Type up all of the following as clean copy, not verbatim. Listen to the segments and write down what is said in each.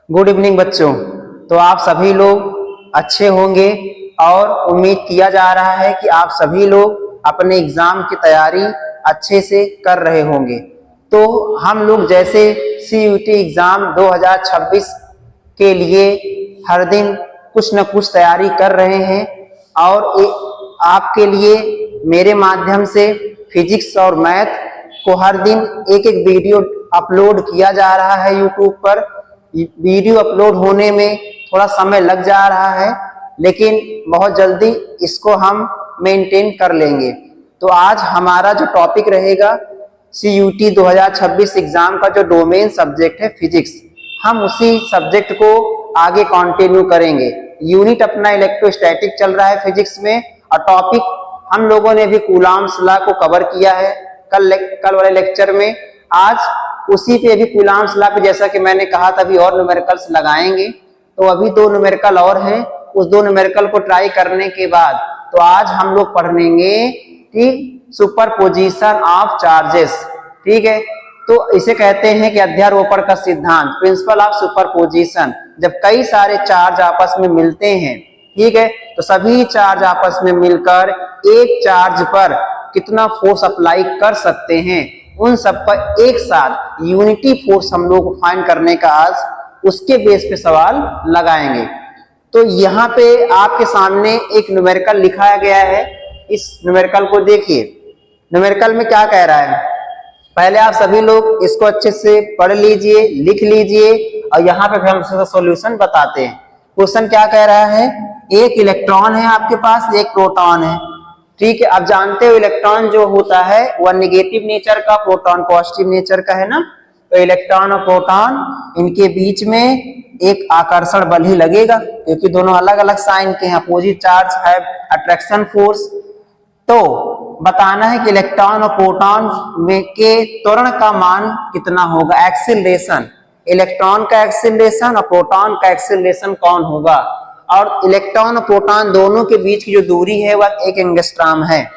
Good evening बच्चों। तो आप सभी लोग अच्छे होंगे और उम्मीद किया जा रहा है कि आप सभी लोग अपने एग्जाम की तैयारी अच्छे से कर रहे होंगे। तो हम लोग जैसे CUT एग्जाम 2026 के लिए हर दिन कुछ न कुछ तैयारी कर रहे हैं और आपके लिए मेरे माध्यम से फिजिक्स और मैथ को हर दिन एक एक वीडियो अपलोड किया जा रहा है यूट्यूब पर। वीडियो अपलोड होने में थोड़ा समय लग जा रहा है, लेकिन बहुत जल्दी इसको हम मेंटेन कर लेंगे। तो आज हमारा जो टॉपिक रहेगा CUT 2026 एग्जाम का जो डोमेन सब्जेक्ट है फिजिक्स, हम उसी सब्जेक्ट को आगे कंटिन्यू करेंगे। यूनिट अपना इलेक्ट्रोस्टैटिक चल रहा है फिजिक्स में और टॉपिक हम लोगों ने भी कूलॉम्स लॉ को कवर किया है कल वाले लेक्चर में। आज उसी पे भी कूलॉम्स लॉ पे जैसा कि मैंने कहा था अभी और न्यूमेरिकल्स लगाएंगे, तो अभी 2 न्यूमेरिकल और हैं। उस 2 न्यूमेरिकल को ट्राई करने के बाद तो आज हम लोग पढ़ेंगे कि सुपरपोजिशन ऑफ चार्जेस। ठीक है, तो इसे कहते हैं कि अध्यारोपण का सिद्धांत, प्रिंसिपल ऑफ सुपरपोजिशन। जब कई सारे चार्ज आपस में मिलते हैं, ठीक है, तो सभी चार्ज आपस में मिलकर एक चार्ज पर कितना फोर्स अप्लाई कर सकते हैं, उन सब पर एक साथ यूनिटी फोर्स हम लोग फाइंड करने का आज उसके बेस पे सवाल लगाएंगे। तो यहाँ पे आपके सामने एक न्यूमेरिकल लिखा गया है। इस न्यूमेरिकल को देखिए, न्यूमेरिकल में क्या कह रहा है। पहले आप सभी लोग इसको अच्छे से पढ़ लीजिए, लिख लीजिए और यहाँ पे हम उसका सॉल्यूशन बताते हैं। क्वेश्चन क्या कह रहा है, एक इलेक्ट्रॉन है आपके पास, एक प्रोटॉन है। ठीक है, अब जानते हो इलेक्ट्रॉन जो होता है वह नेगेटिव नेचर का, प्रोटॉन पॉजिटिव नेचर का है ना। तो इलेक्ट्रॉन और प्रोटॉन इनके बीच में एक आकर्षण बल ही लगेगा, क्योंकि दोनों अलग अलग साइन के हैं, अपोजिट चार्ज है, अट्रैक्शन फोर्स। तो बताना है कि इलेक्ट्रॉन और प्रोटॉन में के त्वरण का मान कितना होगा, एक्सीलरेशन। इलेक्ट्रॉन का एक्सीलरेशन और प्रोटॉन का एक्सीलरेशन कौन होगा। और इलेक्ट्रॉन और प्रोटॉन दोनों के बीच की जो दूरी है वह 1 एंगस्ट्रॉम है।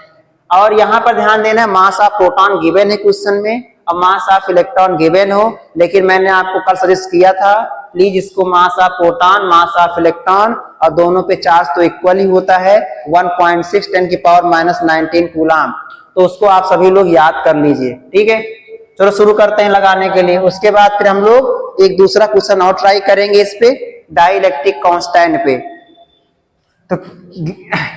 और यहाँ पर ध्यान देना है, मास ऑफ प्रोटॉन गिवन है क्वेश्चन में और मास ऑफ इलेक्ट्रॉन गिवन हो, लेकिन मैंने आपको कल सजेस्ट किया था प्लीज इसको mass of proton, mass of electron और दोनों पे चार्ज तो इक्वल ही होता है 1.6 10⁻⁻⁹ कूलम। तो उसको आप सभी लोग याद कर लीजिए। ठीक है, चलो शुरू करते हैं लगाने के लिए। उसके बाद फिर हम लोग एक दूसरा क्वेश्चन और ट्राई करेंगे इस पे, डाइलेक्ट्रिक कांस्टेंट पे। तो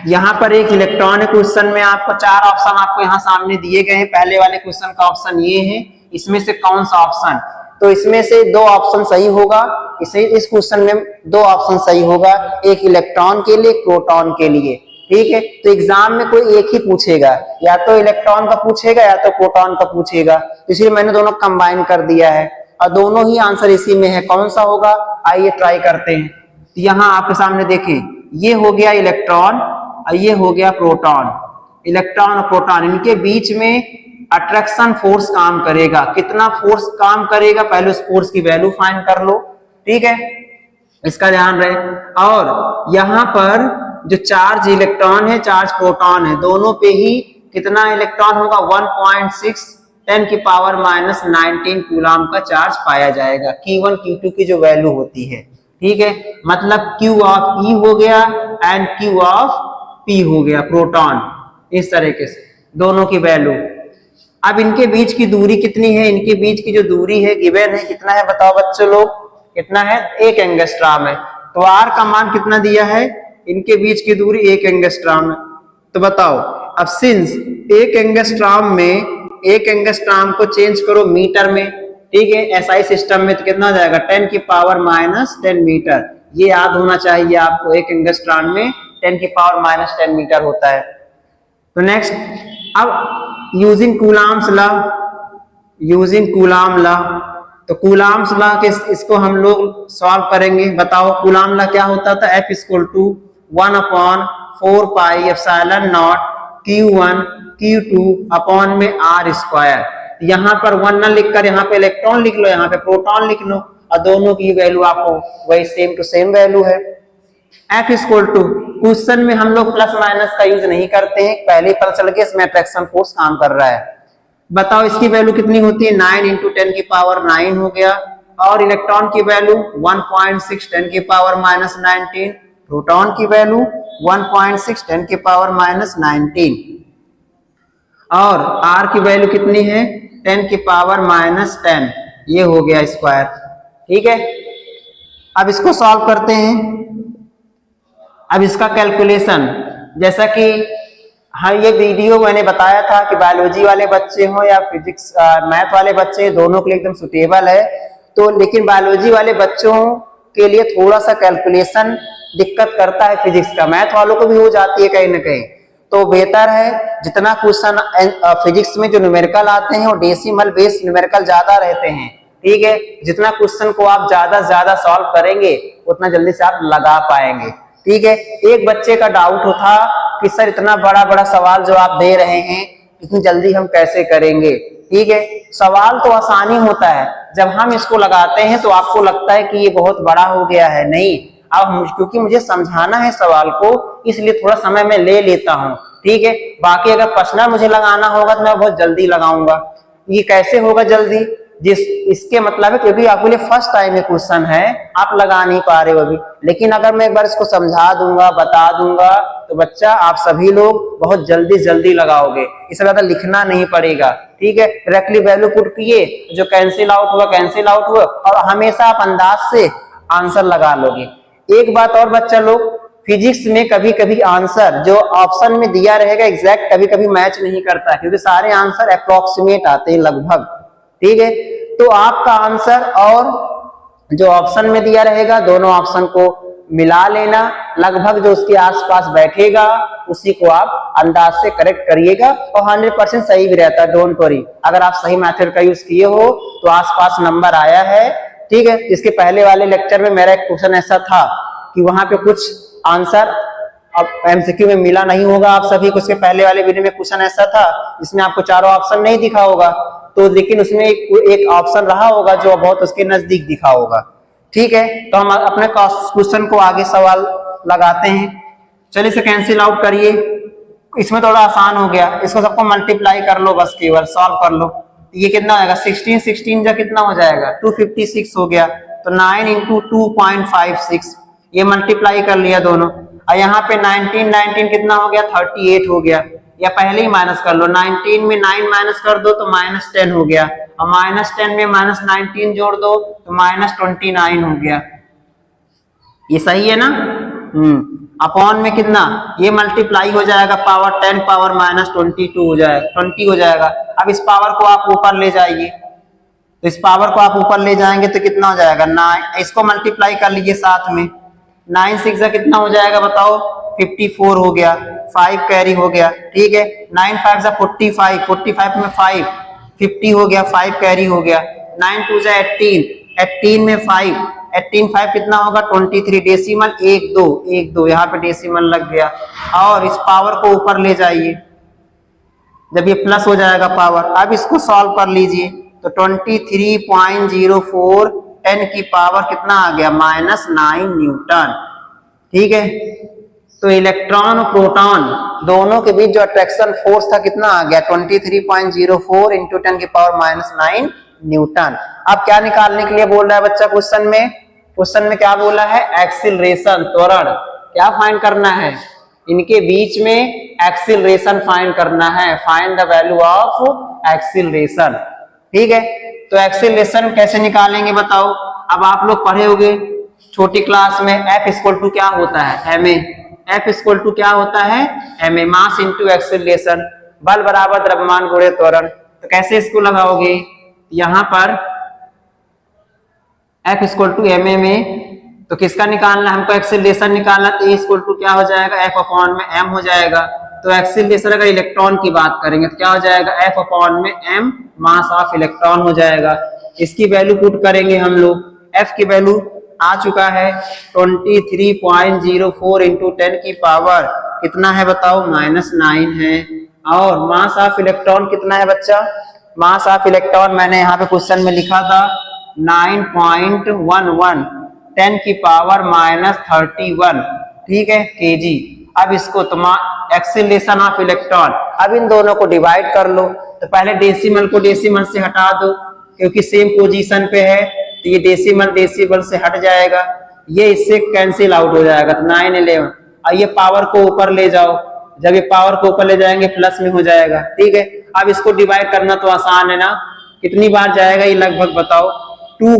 यहाँ पर एक इलेक्ट्रॉन है, क्वेश्चन में आपको 4 ऑप्शन आपको यहाँ सामने दिए गए हैं। पहले वाले क्वेश्चन का ऑप्शन ये है, इसमें से कौन सा ऑप्शन, तो इसमें से 2 ऑप्शन सही होगा। इस क्वेश्चन में 2 ऑप्शन सही होगा, एक इलेक्ट्रॉन के लिए, एक प्रोटॉन के लिए। ठीक है, तो एग्जाम में कोई एक ही पूछेगा, या तो इलेक्ट्रॉन का पूछेगा या तो प्रोटॉन का पूछेगा, इसलिए मैंने दोनों कंबाइन कर दिया है और दोनों ही आंसर इसी में है। कौन सा होगा, आइए ट्राई करते हैं। तो यहाँ आपके सामने देखिए, ये हो गया इलेक्ट्रॉन और ये हो गया प्रोटॉन। इलेक्ट्रॉन और प्रोटॉन इनके बीच में अट्रैक्शन फोर्स काम करेगा। कितना फोर्स काम करेगा, पहले उस फोर्स की वैल्यू फाइंड कर लो। ठीक है, इसका ध्यान रहे। और यहाँ पर जो चार्ज इलेक्ट्रॉन है, चार्ज प्रोटॉन है, दोनों पे ही कितना इलेक्ट्रॉन होगा, 1.6 10⁻⁻⁹ कूलम का चार्ज पाया जाएगा। Q1 Q2 की जो वैल्यू होती है। ठीक है, मतलब Q ऑफ E हो गया एंड Q ऑफ P हो गया प्रोटॉन। इस तरीके से दोनों की वैल्यू। अब इनके बीच की दूरी कितनी है, इनके बीच की जो दूरी है गिवन है, कितना है बताओ बच्चों लोग, कितना है, 1 एंगस्ट्रॉम है। तो R का मान कितना दिया है, इनके बीच की दूरी 1 एंगस्ट्रॉम है। तो बताओ, अब सिंस 1 एंगस्ट्रॉम में 1 एंगस्ट्रॉम को चेंज करो मीटर में। ठीक है, SI सिस्टम में तो कितना हो जाएगा, 10⁻⁻10 मीटर। ये याद होना चाहिए आपको, 1 एंगस्ट्रॉम में 10⁻⁻10 मीटर होता है। तो नेक्स्ट, अब यूजिंग कूलॉम्स लॉ, तो कूलॉम्स लॉ के इसको हम लोग सॉल्व करेंगे। बताओ कूलॉम लॉ क्या होता था, F = 1/4πε0 Q1 Q2 अपॉन में R²। यहाँ पर 1 न लिखकर यहाँ पे इलेक्ट्रॉन लिख लो, यहाँ पे प्रोटॉन लिख लो और दोनों की वैल्यू आपको वही सेम टू सेम वैल्यू है। F = क्वेश्चन में हम लोग प्लस माइनस का यूज नहीं करते हैं, पहले पता चल गया इसमें अट्रैक्शन फोर्स काम कर रहा है। बताओ इसकी वैल्यू कितनी होती है, 9 × 10⁻⁹ हो गया और इलेक्ट्रॉन की वैल्यू 1.6 10 की पावर माइनस 19, प्रोटॉन की वैल्यू 1.6 10 की पावर माइनस 19 और आर की वैल्यू कितनी है 10 की पावर माइनस 10। ये हो गया स्क्वायर। ठीक है, अब इसको सॉल्व करते हैं। अब इसका कैलकुलेशन, जैसा कि हाँ ये वीडियो मैंने बताया था कि बायोलॉजी वाले बच्चे हो या फिजिक्स मैथ वाले बच्चे, दोनों के लिए एकदम सुटेबल है। तो लेकिन बायोलॉजी वाले बच्चों के लिए थोड़ा सा कैलकुलेशन दिक्कत करता है फिजिक्स का, मैथ वालों को भी हो जाती है कहीं ना कहीं। तो बेहतर है जितना क्वेश्चन फिजिक्स में जो न्यूमेरिकल आते हैं वो डेसिमल बेस्ड न्यूमेरिकल ज्यादा रहते हैं। ठीक है, जितना क्वेश्चन को आप ज्यादा से ज्यादा सॉल्व करेंगे उतना जल्दी से आप लगा पाएंगे। ठीक है, एक बच्चे का डाउट था कि सर इतना बड़ा बड़ा सवाल जो आप दे रहे हैं इतनी जल्दी हम कैसे करेंगे। ठीक है, सवाल तो आसानी होता है, जब हम इसको लगाते हैं तो आपको लगता है कि ये बहुत बड़ा हो गया है। नहीं, अब क्योंकि मुझे समझाना है सवाल को इसलिए थोड़ा समय मैं ले लेता हूँ। ठीक है, बाकी अगर पर्सनल मुझे लगाना होगा तो मैं बहुत जल्दी लगाऊंगा। ये कैसे होगा जल्दी, जिस इसके मतलब है क्योंकि आपके लिए फर्स्ट टाइम ये क्वेश्चन है, आप लगा नहीं पा रहे हो अभी, लेकिन अगर मैं एक बार इसको समझा दूंगा बता दूंगा तो बच्चा आप सभी लोग बहुत जल्दी लगाओगे, इससे ज्यादा लिखना नहीं पड़ेगा। ठीक है, डायरेक्टली वैल्यू पुट किए, जो कैंसिल आउट हुआ और हमेशा आप अंदाज से आंसर लगा लोगे। एक बात और बच्चा लोग, फिजिक्स में कभी कभी आंसर जो ऑप्शन में दिया रहेगा एग्जैक्ट कभी कभी मैच नहीं करता, क्योंकि सारे आंसर अप्रोक्सीमेट आते हैं लगभग। ठीक है, तो आपका आंसर और जो ऑप्शन में दिया रहेगा दोनों ऑप्शन को मिला लेना, लगभग जो उसके आसपास बैठेगा उसी को आप अंदाज से करेक्ट करिएगा और 100% सही भी रहता है। डोंट वरी, अगर आप सही मेथड का यूज किए हो तो आसपास नंबर आया है। ठीक है, इसके पहले वाले लेक्चर में मेरा एक क्वेश्चन ऐसा था कि वहां पे कुछ आंसर अब एमसीक्यू में मिला नहीं होगा आप सभी को। उसके पहले वाले वीडियो में क्वेश्चन ऐसा था इसमें आपको चारों ऑप्शन नहीं दिखा होगा, तो लेकिन उसमें एक ऑप्शन रहा होगा जो बहुत उसके नजदीक दिखा होगा। ठीक है, तो हम अपने क्वेश्चन को आगे सवाल लगाते हैं। चलिए इसे कैंसिल आउट करिए, इसमें थोड़ा आसान हो गया, इसको सबको मल्टीप्लाई कर लो, बस केवल सॉल्व कर लो। ये कितना हो जाएगा 16 जा कितना हो जाएगा 256 हो गया, तो 9 इंटू 2.56 ये मल्टीप्लाई कर लिया दोनों। और यहाँ पे 19 कितना हो गया 38 हो गया, या पहले ही माइनस कर लो, 19 में 9 माइनस कर दो तो -10 हो गया, और -10 में -19 जोड़ दो तो -29 हो गया। ये सही है ना। अपॉन में कितना, ये मल्टीप्लाई हो जाएगा पावर 10 पावर -22 हो जाएगा, 20 हो जाएगा। अब इस पावर को आप ऊपर ले जाइए, तो इस पावर को आप ऊपर ले जाएंगे तो कितना हो जाएगा 9, इसको मल्टीप्लाई कर लीजिए साथ में, 9 6 कितना हो जाएगा बताओ 54 हो गया, 5 कैरी हो गया। ठीक है, 9 5 45, 45 में 5 50 हो गया, 5 कैरी हो गया, 9 2 18, 18 में 5, 18 5 कितना होगा 23, डेसिमल 1 2 यहाँ पे डेसिमल लग गया। और इस पावर को ऊपर ले जाइए, जब ये प्लस हो जाएगा पावर। अब इसको सॉल्व कर लीजिए तो 23.04 10 की पावर कितना आ गया -9 न्यूटन। ठीक है, तो इलेक्ट्रॉन और प्रोटॉन दोनों के बीच जो अट्रैक्शन फोर्स था कितना आ गया 23.04 इंटू 10 की पावर -9 न्यूटन। अब क्या निकालने के लिए बोल रहा है बच्चा क्वेश्चन में क्या बोला है, एक्सीलरेशन, त्वरण क्या फाइंड करना है, इनके बीच में एक्सीलरेशन फाइंड करना है, find the value of acceleration. ठीक है, तो एक्सीलरेशन कैसे निकालेंगे बताओ। अब आप लोग पढ़े होंगे छोटी क्लास में F इक्वल टू क्या होता है ma, F इक्वल टू क्या होता है ma, मास इंटू एक्सीलरेशन, बल बराबर द्रव्यमान गुणे त्वरण। तो कैसे इसको लगाओगे, यहां पर F इक्वल टू ma में तो किसका निकालना, हमको एक्सीलरेशन निकालना, तो A इक्वल टू क्या हो जाएगा F अपॉन में m हो जाएगा। तो एक्सीलरेशन अगर इलेक्ट्रॉन की बात करेंगे तो क्या हो जाएगा F अपॉन में m मास ऑफ इलेक्ट्रॉन हो जाएगा। इसकी वैल्यू पुट करेंगे हम लोग, F की वैल्यू आ चुका है 23.04 इंटू 10 की पावर कितना है बताओ -9 है। और मास ऑफ इलेक्ट्रॉन कितना है बच्चा, मास ऑफ इलेक्ट्रॉन मैंने यहाँ पे क्वेश्चन में लिखा था 9.11 10 की पावर -31, ठीक है केजी। अब इसको एक्सीलरेशन ऑफ इलेक्ट्रॉन, अब इन दोनों को डिवाइड कर लो। तो पहले डेसिमल को डेसिमल से हटा दो क्योंकि सेम पोजीशन पे है, तो ये डेसिमल डेसिमल से हट जाएगा, ये इससे कैंसिल आउट हो जाएगा, तो 9 11। अब ये पावर को ऊपर ले जाओ, जब ये पावर को ऊपर ले जाएंगे प्लस में हो जाएगा, ठीक है। अब इसको डिवाइड करना तो आसान है ना, कितनी बार जाएगा ये लगभग बताओ, 2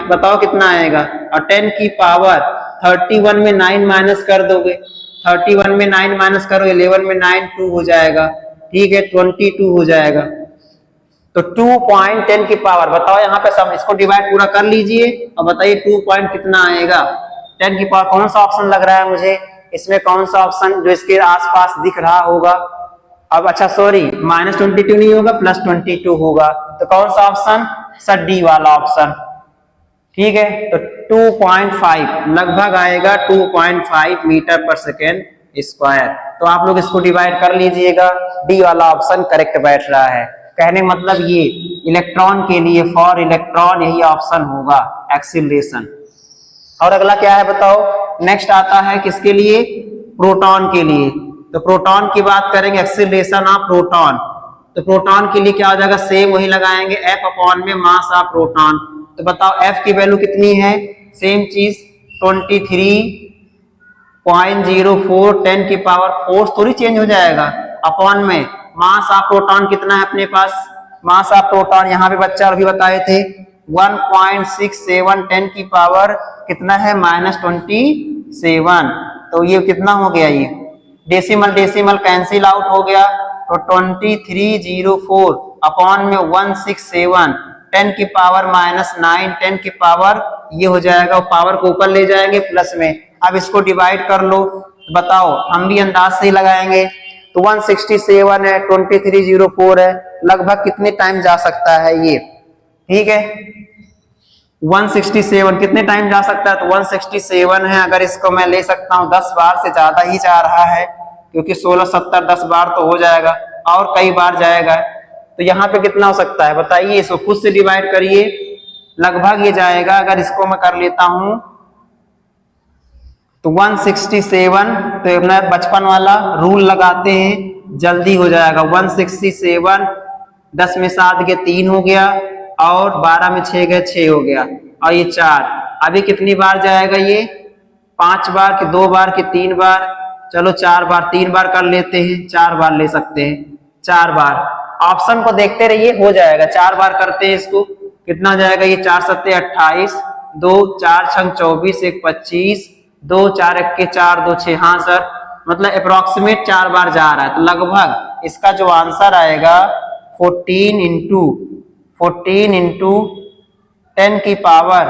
बताओ कितना आएगा, और 10 की पावर 31 में 9 माइनस कर दोगे, 31 में 9 माइनस करो, 11 में 9 2 हो जाएगा, ठीक है, 22 हो जाएगा। तो 2.10 की पावर बताओ, यहाँ पे सब इसको डिवाइड पूरा कर लीजिए और बताइए 2 पॉइंट कितना आएगा। 10 की पावर कौन सा ऑप्शन लग रहा है मुझे, इसमें कौन सा ऑप्शन जो इसके आसपास दिख रहा होगा। अब अच्छा सॉरी, -22 नहीं होगा, +22 होगा, तो कौन सा ऑप्शन, सर डी वाला ऑप्शन, ठीक है। तो 2.5 लगभग आएगा, 2.5 मीटर पर सेकेंड स्क्वायर। तो आप लोग इसको डिवाइड कर लीजिएगा, डी वाला ऑप्शन करेक्ट बैठ रहा है। कहने मतलब ये इलेक्ट्रॉन के लिए, फॉर इलेक्ट्रॉन यही ऑप्शन होगा, एक्सीलरेशन। और अगला क्या है बताओ, नेक्स्ट आता है किसके लिए, प्रोटॉन के लिए। तो प्रोटॉन की बात करेंगे, एक्सीलरेशन ऑफ प्रोटॉन। तो प्रोटॉन के लिए क्या हो जाएगा, सेम वही लगाएंगे, F अपॉन में मास ऑफ प्रोटॉन। तो बताओ F की वैल्यू कितनी है, सेम चीज 23.04, 10 की पावर फोर्स थोड़ी चेंज हो जाएगा, अपॉन में मास ऑफ प्रोटॉन कितना है अपने पास, मास ऑफ प्रोटॉन यहाँ पे बच्चा अभी बताए थे 1.67, 10 की पावर कितना है -27। तो ये कितना हो गया, ये डेसिमल डेसिमल कैंसिल आउट हो गया, तो 2304 अपॉन में 167, 10 की पावर -9, 10 की पावर ये हो जाएगा, पावर को ऊपर ले जाएंगे प्लस में। अब इसको डिवाइड कर लो, बताओ हम भी अंदाज से ही लगाएंगे। तो 167 है, 2304 है, लगभग कितने टाइम जा सकता है ये, ठीक है। 167 कितने टाइम जा सकता है, तो 167 है, अगर इसको मैं ले सकता हूँ 10 बार से ज्यादा ही जा रहा है, क्योंकि 16 70 10 बार तो हो जाएगा, और कई बार जाएगा। तो यहाँ पे कितना हो सकता है बताइए, इसको खुद से डिवाइड करिए, लगभग ये जाएगा, अगर इसको मैं कर लेता हूं तो 167, तो अपना बचपन वाला रूल लगाते हैं, जल्दी हो जाएगा। 167, 10 में 7 गए 3 हो गया, और 12 में 6 गए 6 हो गया, और ये 4। अभी कितनी बार जाएगा ये, 5 बार कि 2 बार कि 3 बार, चलो 4 बार, 3 बार कर लेते हैं, 4 बार ले सकते हैं, 4 बार। ऑप्शन को देखते रहिए, हो जाएगा, 4 बार करते हैं इसको, कितना जाएगा ये, 4 7 28, 2 4 6 24, 1 25, 2 4 1 4 2 6, हाँ सर, मतलब अप्रोक्सीमेट 4 बार जा रहा है। तो लगभग इसका जो आंसर आएगा 14 इंटू 10 की पावर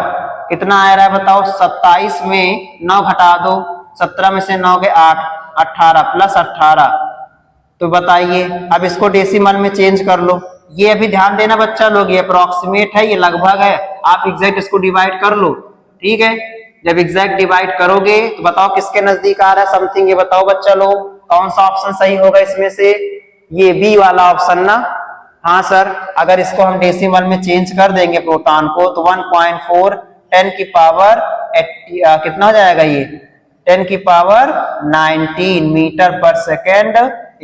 कितना आ रहा है बताओ, 27 में 9 घटा दो, 17 में से 9 के 8, 18 प्लस 18। तो बताइए, अब इसको डेसिमल में चेंज कर लो। ये अभी ध्यान देना बच्चा लोग, ये अप्रोक्सीमेट है, ये लगभग है, आप एग्जैक्ट इसको डिवाइड कर लो, ठीक है। जब एग्जैक्ट डिवाइड करोगे तो बताओ किसके नजदीक आ रहा है समथिंग, ये बताओ बच्चा लोग, कौन सा ऑप्शन सही होगा इसमें से, ये बी वाला ऑप्शन ना, हाँ सर। अगर इसको हम डेसिमल में चेंज कर देंगे प्रोटॉन को, तो 1.4, 10 की पावर कितना हो जाएगा ये, 10 की पावर 19 मीटर पर सेकेंड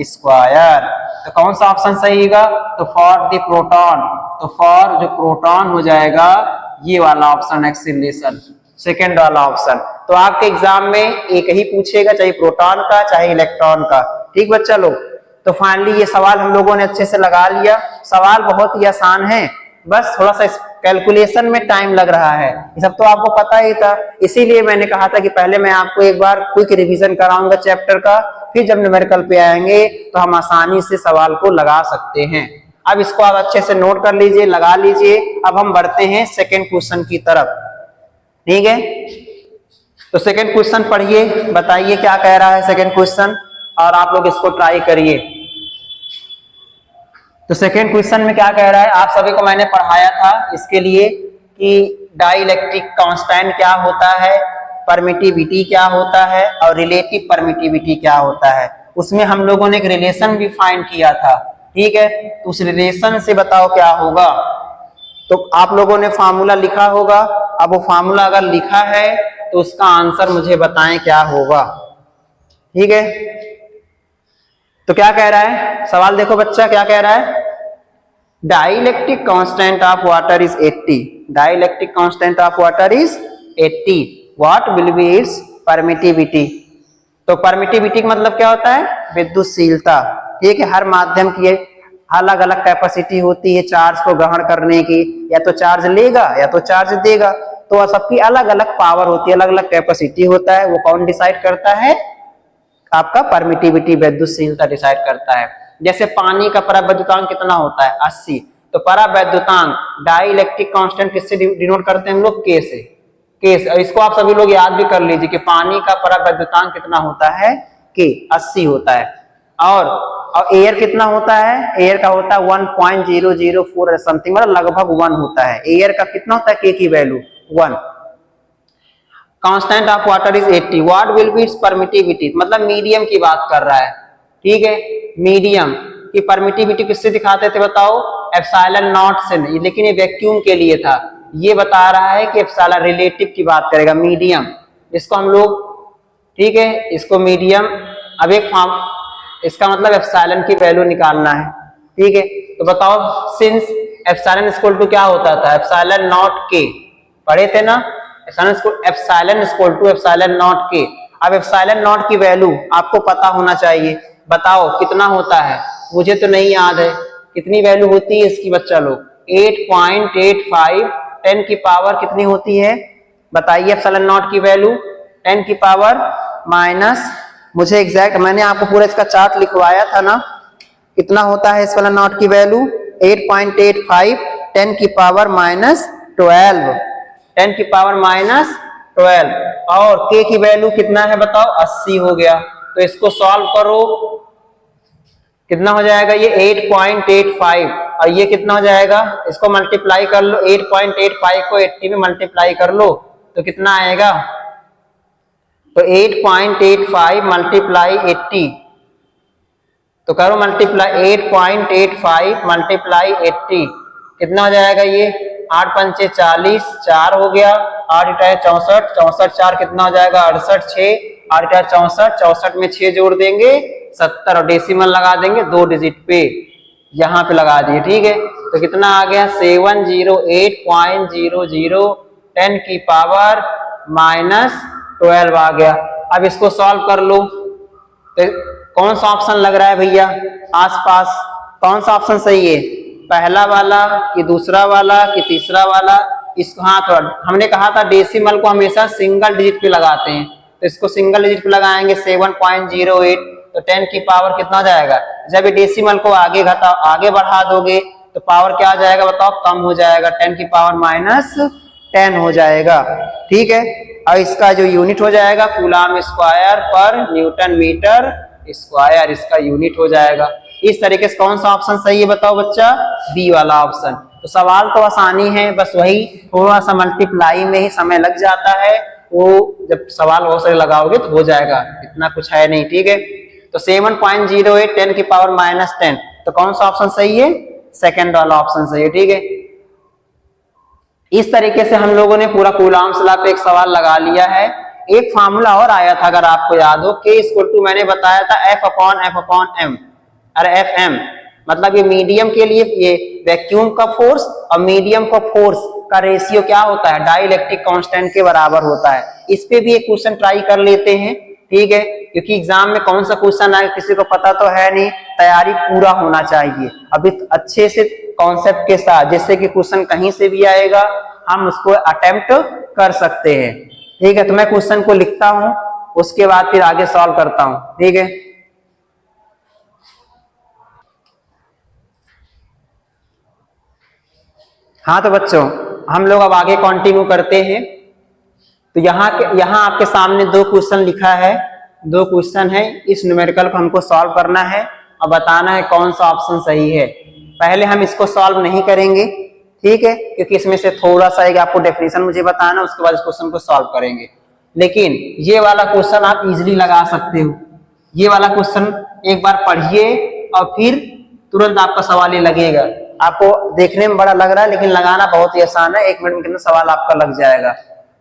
स्क्वायर। तो कौन सा ऑप्शन सही होगा, तो फॉर द प्रोटॉन, तो फॉर जो प्रोटॉन हो जाएगा ये वाला ऑप्शन, एक्सीलरेशन, सेकेंड वाला ऑप्शन। तो आपके एग्जाम में एक ही पूछेगा, चाहे प्रोटॉन का चाहे इलेक्ट्रॉन का, ठीक बच्चा लोग। तो फाइनली ये सवाल हम लोगों ने अच्छे से लगा लिया, सवाल बहुत ही आसान है, बस थोड़ा सा कैलकुलेशन में टाइम लग रहा है, ये सब तो आपको पता ही था। इसीलिए मैंने कहा था कि पहले मैं आपको एक बार क्विक रिवीजन कराऊंगा चैप्टर का, फिर जब न्यूमेरिकल पे आएंगे तो हम आसानी से सवाल को लगा सकते हैं। अब इसको आप अच्छे से नोट कर लीजिए, लगा लीजिए। अब हम बढ़ते हैं सेकेंड क्वेश्चन की तरफ, ठीक है। तो सेकेंड क्वेश्चन पढ़िए, बताइए क्या कह रहा है सेकेंड क्वेश्चन, और आप लोग इसको ट्राई करिए। तो सेकेंड क्वेश्चन में क्या कह रहा है, आप सभी को मैंने पढ़ाया था इसके लिए कि डाइलेक्ट्रिक कांस्टेंट क्या होता है, परमिटिविटी क्या होता है, और रिलेटिव परमिटिविटी क्या होता है। उसमें हम लोगों ने एक रिलेशन भी फाइंड किया था, ठीक है। तो उस रिलेशन से बताओ क्या होगा। तो आप लोगों ने फार्मूला लिखा होगा, अब वो फार्मूला अगर लिखा है तो उसका आंसर मुझे बताएं क्या होगा, ठीक है। तो क्या कह रहा है सवाल, देखो बच्चा क्या कह रहा है, dielectric constant of water is 80. Dielectric constant of water is 80. What will be it's permittivity? तो परमिटिविटी का मतलब क्या होता है? विद्युतशीलता। ठीक है, हर माध्यम की अलग अलग कैपेसिटी होती है चार्ज को ग्रहण करने की, या तो चार्ज लेगा या तो चार्ज देगा, तो सबकी अलग अलग पावर होती है, अलग अलग कैपेसिटी होता है। वो कौन डिसाइड करता है? आपका परमिटिविटी, विद्युतशीलता डिसाइड करता है। जैसे पानी का परावैद्युतांक कितना होता है? 80। तो परावैद्युतांक डाइलेक्ट्रिक कांस्टेंट किससे डिनोट करते हैं हम लोग? के से। के से। और इसको आप सभी लोग याद भी कर लीजिए कि पानी का परावैद्युतांक कितना होता है? के 80 होता है। और एयर कितना होता है? एयर का होता है 1.004 समथिंग, मतलब लगभग 1 होता है। एयर का कितना होता है? के की value 1। Constant of water is 80. What will be it's permittivity? मतलब मीडियम की बात कर रहा है। ठीक है, मीडियम की परमिटिविटी किससे दिखाते थे बताओ? एप्सिलॉन नॉट से नहीं, लेकिन ये वैक्यूम के लिए था। ये बता रहा है कि एप्सिलॉन रिलेटिव की बात करेगा, मीडियम। इसको हम लोग, ठीक है, इसको मीडियम। अब एक फॉर्म, इसका मतलब एप्सिलॉन की वैल्यू निकालना है। ठीक है, तो बताओ, सिंस एप्सिलॉन इक्वल टू क्या होता था? एप्सिलॉन नॉट के, पढ़े थे ना? Epsilon equal to epsilon not K. अब एप्सिलॉन नॉट की वैल्यू आपको पता होना चाहिए। बताओ कितना होता है? मुझे तो नहीं याद है कितनी वैल्यू होती है इसकी बच्चा लोग। 8.85 10 की पावर कितनी होती है? बताइए एप्सिलॉन नॉट की वैल्यू। 10 की पावर माइनस, मुझे एग्जैक्ट, मैंने आपको पूरा इसका चार्ट लिखवाया था ना, कितना होता है एप्सिलॉन नॉट की वैल्यू? 8.85 10 की पावर माइनस 12, 10 की पावर माइनस 12। और के की वैल्यू कितना है बताओ? 80 हो गया। तो इसको सॉल्व करो, कितना हो जाएगा? ये 8.85, और ये कितना हो जाएगा? इसको मल्टीप्लाई कर लो, 8.85 को 80 में मल्टीप्लाई कर लो तो कितना आएगा? तो 8.85 मल्टीप्लाई 80, तो करो मल्टीप्लाई। 8.85 मल्टीप्लाई 80 कितना हो जाएगा? ये 8 पंचे 40, 4 हो गया। 8 इटाए 64, 64 4 कितना हो जाएगा? 68, 6 8 इटाए 64, 64 में 6 जोड़ देंगे 70, और डेसिमल लगा देंगे 2 डिजिट पे, यहाँ पे लगा दिए। ठीक है, तो कितना आ गया? 708.00 10 की पावर माइनस 12 आ गया। अब इसको सॉल्व कर लो, तो कौन सा ऑप्शन लग रहा है भैया आसपास? कौन सा ऑप्शन सही है? पहला वाला कि दूसरा वाला कि तीसरा वाला? इसको, हाँ, तो हमने कहा था डेसिमल को हमेशा सिंगल डिजिट पे लगाते हैं, तो इसको सिंगल डिजिट पे लगाएंगे 7.08, तो 10 की पावर कितना हो जाएगा? जब ये डेसिमल को आगे बढ़ा दोगे तो पावर क्या आ जाएगा बताओ? कम हो जाएगा, 10 की पावर माइनस 10 हो जाएगा। ठीक है, और इसका जो यूनिट हो जाएगा कूलम स्क्वायर पर न्यूटन मीटर स्क्वायर, इसका यूनिट हो जाएगा। इस तरीके से कौन सा ऑप्शन सही है बताओ बच्चा? बी वाला ऑप्शन। तो सवाल तो आसानी है, बस वही थोड़ा सा मल्टीप्लाई में ही समय लग जाता है, वो जब सवाल बहुत सारे लगाओगे तो हो जाएगा, इतना कुछ है नहीं। ठीक है, तो 7.08 10 की पावर माइनस 10, तो कौन सा ऑप्शन सही है? सेकेंड वाला ऑप्शन सही है। ठीक है, इस तरीके से हम लोगों ने पूरा कूलम्स लॉ पे एक सवाल लगा लिया है। एक फार्मूला और आया था अगर आपको याद हो, K इक्वल टू, मैंने बताया था F अपॉन M, अरे FM, मतलब ये मीडियम के लिए ये वैक्यूम का फोर्स और मीडियम का फोर्स का रेशियो क्या होता है? डाइलेक्ट्रिक कांस्टेंट के बराबर होता है। इस पे भी एक क्वेश्चन ट्राई कर लेते हैं। ठीक है, क्योंकि एग्जाम में कौन सा क्वेश्चन आए किसी को पता तो है नहीं, तैयारी पूरा होना चाहिए अभी अच्छे से कॉन्सेप्ट के साथ, जिससे कि क्वेश्चन कहीं से भी आएगा हम उसको अटेम्प्ट कर सकते हैं। ठीक है, तो मैं क्वेश्चन को लिखता हूं, उसके बाद फिर आगे सॉल्व करता हूं। ठीक है, हाँ तो बच्चों हम लोग अब आगे कंटिन्यू करते हैं। तो यहाँ आपके सामने 2 क्वेश्चन लिखा है, 2 क्वेश्चन है, इस न्यूमेरिकल को हमको सॉल्व करना है और बताना है कौन सा ऑप्शन सही है। पहले हम इसको सॉल्व नहीं करेंगे, ठीक है, क्योंकि इसमें से थोड़ा सा एक आपको डेफिनेशन मुझे बताना, उसके बाद इस क्वेश्चन को सॉल्व करेंगे। लेकिन ये वाला क्वेश्चन आप इजीली लगा सकते हो। ये वाला क्वेश्चन एक बार पढ़िए और फिर तुरंत आपका सवाल ये लगेगा। आपको देखने में बड़ा लग रहा है लेकिन लगाना बहुत ही आसान है, 1 मिनट में कितना सवाल आपका लग जाएगा।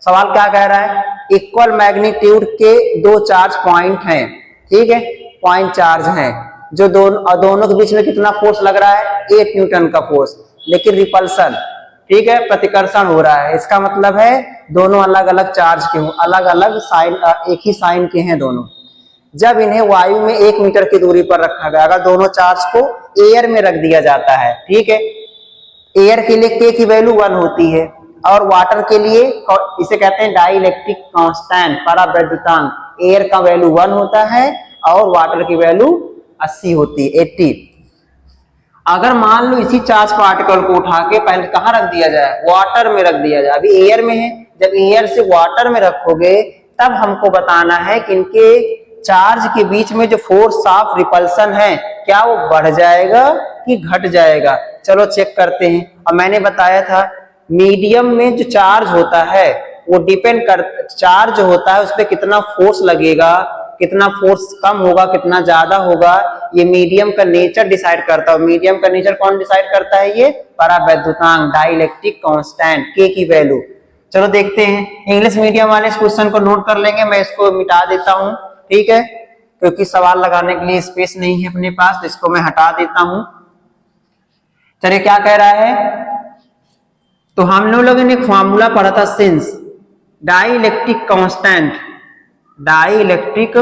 सवाल क्या कह रहा है? इक्वल मैग्नीट्यूड के 2 चार्ज पॉइंट हैं, ठीक है, पॉइंट चार्ज हैं, जो दोनों के बीच में कितना फोर्स लग रहा है, 8 न्यूटन का फोर्स। लेकिन रिपल्सन, ठीक है, प्रतिकर्षण हो रहा है। इसका मतलब है दोनों अलग अलग चार्ज के हों, अलग अलग साइन, एक ही साइन के हैं दोनों। जब इन्हें वायु में 1 मीटर की दूरी पर रखा गया, अगर दोनों चार्ज को एयर में रख दिया जाता है, ठीक है, एयर के लिए के की वैल्यू 1 होती है और वाटर के लिए इसे कहते हैं डाई इलेक्ट्रिक कांस्टेंट, परावैद्युतांक। एयर का वैल्यू 1 होता है और वाटर की वैल्यू 80 होती है, 80। अगर मान लो इसी चार्ज पार्टिकल को उठा के पहले कहाँ रख दिया जाए, वाटर में रख दिया जाए। अभी एयर में है, जब एयर से वाटर में रखोगे तब हमको बताना है कि इनके चार्ज के बीच में जो फोर्स ऑफ रिपल्सन है, क्या वो बढ़ जाएगा कि घट जाएगा। चलो चेक करते हैं। अब मैंने बताया था मीडियम में जो चार्ज होता है वो डिपेंड कर, चार्ज होता है उस पर कितना फोर्स लगेगा, कितना फोर्स कम होगा, कितना ज्यादा होगा, ये मीडियम का नेचर डिसाइड करता है। मीडियम का नेचर कौन डिसाइड करता है, ये परावैद्युतांक, डाइलेक्ट्रिक कांस्टेंट, के की वैल्यू। चलो देखते हैं। इंग्लिश मीडियम वाले इस क्वेश्चन को नोट कर लेंगे, मैं इसको मिटा देता हूं, ठीक है, क्योंकि सवाल लगाने के लिए स्पेस नहीं है अपने पास, तो इसको मैं हटा देता हूं। चलिए क्या कह रहा है, तो हम लोगों ने एक फॉर्मूला पढ़ा था, since dielectric constant, dielectric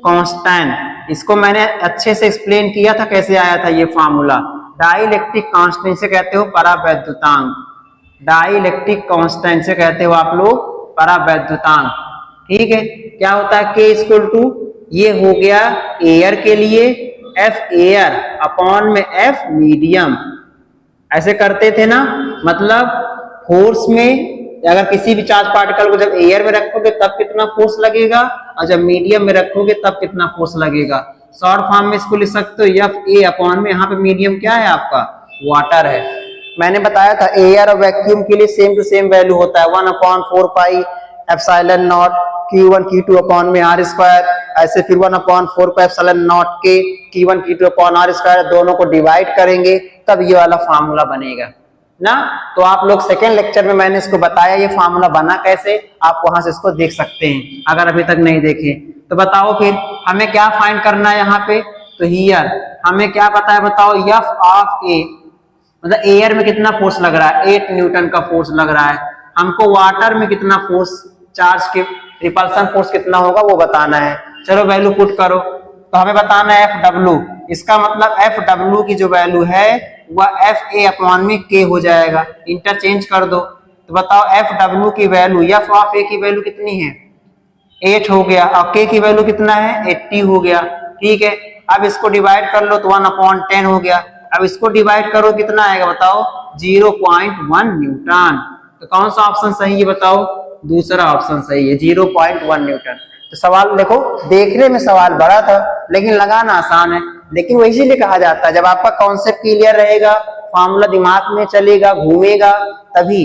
constant, इसको मैंने अच्छे से एक्सप्लेन किया था कैसे आया था ये फॉर्मूला। डाइलेक्ट्रिक कांस्टेंट से कहते हो परावैद्युतांक, डाइलेक्ट्रिक कांस्टेंट से कहते हो आप लोग परावैद्युतांक, ठीक है। क्या होता है, के इक्वल टू, ये हो गया एयर के लिए एफ एयर अपॉन में एफ मीडियम, ऐसे करते थे ना। मतलब फोर्स में अगर किसी भी चार्ज पार्टिकल को जब एयर में रखोगे तब कितना फोर्स लगेगा और जब मीडियम में रखोगे तब कितना फोर्स लगेगा। शॉर्ट फॉर्म में इसको लिख सकते हो एफ ए अपॉन में, यहाँ पे मीडियम क्या है आपका, वाटर है। मैंने बताया था एयर और वैक्यूम के लिए सेम टू सेम वैल्यू होता है, 1/4 pi epsilon not Q1 Q2 upon में R स्क्वायर, ऐसे फिर 1/4 पाई एप्सिलॉन नॉट के Q1 Q2 upon R square, दोनों को डिवाइड करेंगे तब ये वाला फार्मूला बनेगा ना। तो आप लोग सेकेंड लेक्चर में मैंने इसको बताया ये फार्मूला बना कैसे, आप वहां से इसको देख सकते हैं अगर अभी तक नहीं देखे। तो बताओ फिर हमें क्या फाइंड करना है यहाँ पे, तो हियर हमें क्या पता है, बताओ एफ ऑफ ए, मतलब एयर में कितना फोर्स लग रहा है, 8 न्यूटन का फोर्स लग रहा है। हमको वाटर में कितना फोर्स, चार्ज के रिपल्सन फोर्स कितना होगा वो बताना है। चलो वैल्यू पुट करो, तो हमें बताना है एफ डब्ल्यू, इसका मतलब एफ डब्ल्यू की जो वैल्यू है वह एफ ए अपॉन में के हो जाएगा, इंटरचेंज कर दो। तो बताओ एफ डब्ल्यू की वैल्यू, एफ ऑफ ए की वैल्यू कितनी है, 8 हो गया, और के की वैल्यू कितना है, 80 हो गया, ठीक है। अब इसको डिवाइड कर लो तो 1/10 हो गया। अब इसको डिवाइड करो कितना आएगा बताओ, 0.1 न्यूटन। तो कौन सा ऑप्शन सही है बताओ, दूसरा ऑप्शन सही है, 0.1 न्यूटन। तो सवाल देखो, देखने में सवाल बड़ा था लेकिन लगाना आसान है। लेकिन वो इसीलिए कहा जाता है जब आपका कॉन्सेप्ट क्लियर रहेगा, फॉर्मूला दिमाग में चलेगा, घूमेगा तभी,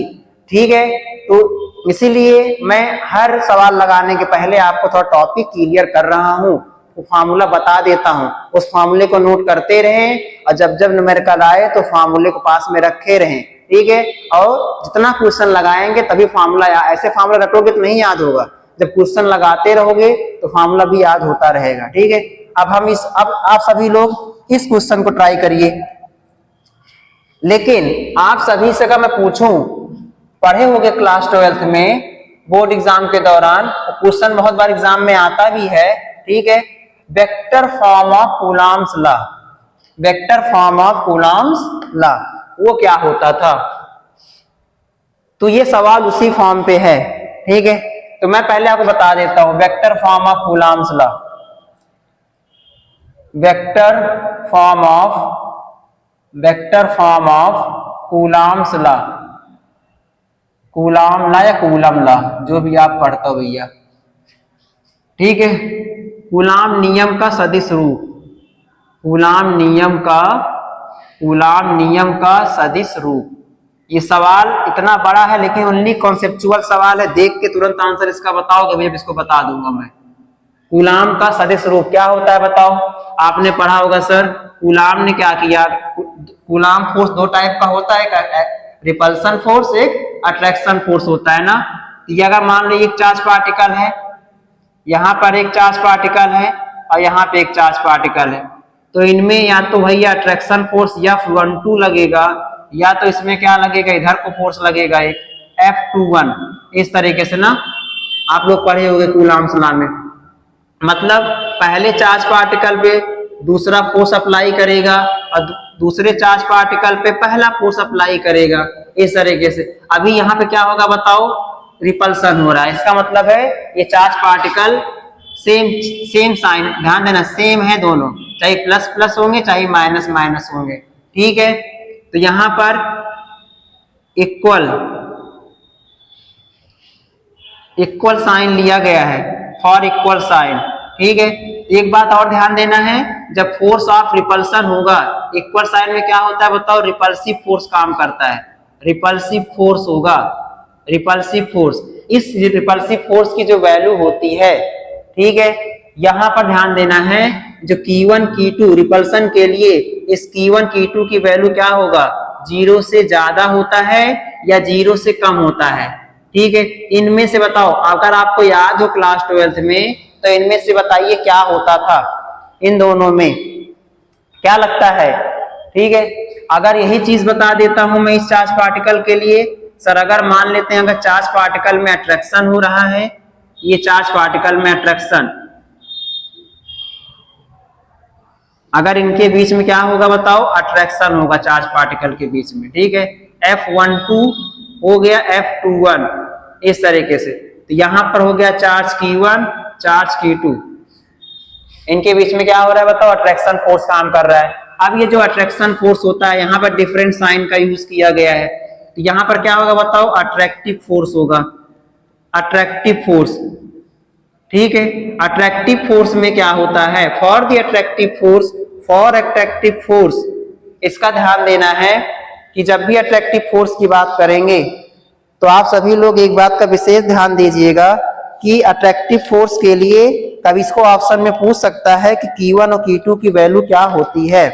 ठीक है। तो इसीलिए मैं हर सवाल लगाने के पहले आपको थोड़ा टॉपिक क्लियर कर रहा हूँ, वो फार्मूला बता देता हूँ, उस फार्मूले को नोट करते रहें और जब जब न्यूमेरिकल आए तो फार्मूले को पास में रखे रहें, ठीक है। और जितना क्वेश्चन लगाएंगे तभी फार्मूला, ऐसे फार्मूला रटोगे तो नहीं याद होगा, जब क्वेश्चन लगाते रहोगे तो फार्मूला भी याद होता रहेगा, ठीक है। अब आप सभी लोग इस क्वेश्चन को ट्राई करिए। लेकिन आप सभी से अगर मैं पूछूं, पढ़े होंगे क्लास 12th में बोर्ड एग्जाम के दौरान, क्वेश्चन बहुत बार एग्जाम में आता भी है, ठीक है, vector form of Coulomb's law, vector form of Coulomb's law वो क्या होता था। तो ये सवाल उसी फॉर्म पे है, ठीक है। तो मैं पहले आपको बता देता हूं vector form of Coulomb's law, vector form of Coulomb's law, Coulomb law या कूलम लॉ जो भी आप पढ़ते हो भैया, ठीक है। कूलॉम नियम का सदिश रूप, कूलॉम नियम का सदिश रूप। ये सवाल इतना बड़ा है लेकिन ओनली कॉन्सेप्चुअल सवाल है, देख के तुरंत आंसर इसका बताओगे भैया, इसको बता दूंगा मैं। कूलॉम का सदिश रूप क्या होता है बताओ, आपने पढ़ा होगा सर, कूलॉम ने क्या किया, कूलॉम फोर्स 2 टाइप का होता है, एक रिपल्सन फोर्स, एक अट्रैक्शन फोर्स होता है ना। ये अगर मान लो एक चार्ज पार्टिकल है, यहाँ पर एक चार्ज पार्टिकल है और यहाँ पे एक चार्ज पार्टिकल है, तो इनमें या तो भैया अट्रैक्शन फोर्स F12 लगेगा, या तो इसमें क्या लगेगा, इधर को फोर्स लगेगा एक F21। इस तरीके से ना आप लोग पढ़े होंगे कूलॉम्स लॉ में। मतलब पहले चार्ज पार्टिकल पे दूसरा फोर्स अप्लाई करेगा और दूसरे चार्ज पार्टिकल पे पहला फोर्स अप्लाई करेगा, इस तरीके से। अभी यहाँ पे क्या होगा बताओ, रिपल्सन हो रहा है। इसका मतलब है ये चार्ज पार्टिकल सेम साइन, ध्यान देना सेम है दोनों, चाहे प्लस प्लस होंगे चाहे माइनस माइनस होंगे, ठीक है। तो यहां पर इक्वल साइन लिया गया है, फॉर इक्वल साइन, ठीक है। एक बात और ध्यान देना है, जब फोर्स ऑफ रिपल्सन होगा इक्वल साइन में क्या होता है बताओ, रिपल्सिव फोर्स काम करता है, रिपल्सिव फोर्स होगा, रिपल्सिव फोर्स। इस रिपल्सिव फोर्स की जो वैल्यू होती है, ठीक है, यहां पर ध्यान देना है, जो Q1 Q2 रिपल्सन के लिए इस Q1 Q2 की वैल्यू क्या होगा, 0 से ज्यादा होता है या 0 से कम होता है, ठीक है। इनमें से बताओ, अगर आपको याद हो क्लास 12th में, तो इनमें से बताइए क्या होता था, इन दोनों में क्या लगता है, ठीक है। अगर यही चीज बता देता हूं मैं इस चार्ज पार्टिकल के लिए, सर अगर मान लेते हैं अगर चार्ज पार्टिकल में अट्रैक्शन हो रहा है, ये चार्ज पार्टिकल में अट्रैक्शन, अगर इनके बीच में क्या होगा बताओ, अट्रैक्शन होगा चार्ज पार्टिकल के बीच में, ठीक है। F12 हो गया F21, इस तरीके से। तो यहां पर हो गया चार्ज Q1 चार्ज Q2, इनके बीच में क्या हो रहा है बताओ, अट्रैक्शन फोर्स काम कर रहा है। अब ये जो अट्रैक्शन फोर्स होता है, यहाँ पर डिफरेंट साइन का यूज किया गया है, तो यहाँ पर क्या होगा बताओ, अट्रैक्टिव फोर्स होगा, अट्रैक्टिव फोर्स, ठीक है। अट्रैक्टिव फोर्स में क्या होता है, for the attractive force, for attractive force, इसका ध्यान देना है कि जब भी अट्रैक्टिव फोर्स की बात करेंगे तो आप सभी लोग एक बात का विशेष ध्यान दीजिएगा कि अट्रैक्टिव फोर्स के लिए कभी इसको ऑप्शन में पूछ सकता है कि Q1 और Q2 की वैल्यू क्या होती है।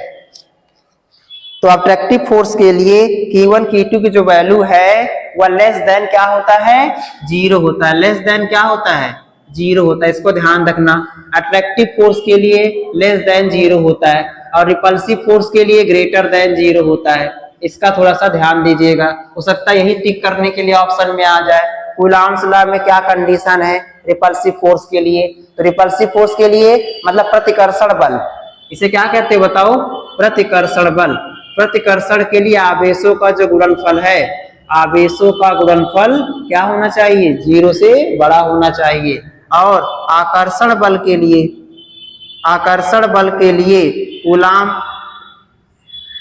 तो अट्रैक्टिव फोर्स के लिए Q1 Q2 की जो वैल्यू है वह लेस देन क्या होता है, 0 होता है, लेस देन क्या होता है, 0 होता है, इसको ध्यान रखना। अट्रैक्टिव फोर्स के लिए लेस देन 0 होता है और रिपल्सिव फोर्स के लिए ग्रेटर देन 0 होता है, इसका थोड़ा सा ध्यान दीजिएगा। हो सकता है यही टिक करने के लिए ऑप्शन में आ जाए, कूलॉम्स लॉ में क्या कंडीशन है रिपल्सिव फोर्स के लिए। तो रिपल्सिव फोर्स के लिए मतलब प्रतिकर्षण बल, इसे क्या कहते हैं बताओ, प्रतिकर्षण बल। प्रतिकर्षण के लिए आवेशों का जो गुणनफल है, आवेशों का गुणनफल क्या होना चाहिए, 0 से बड़ा होना चाहिए। और आकर्षण बल के लिए, आकर्षण बल के लिए कूलाम,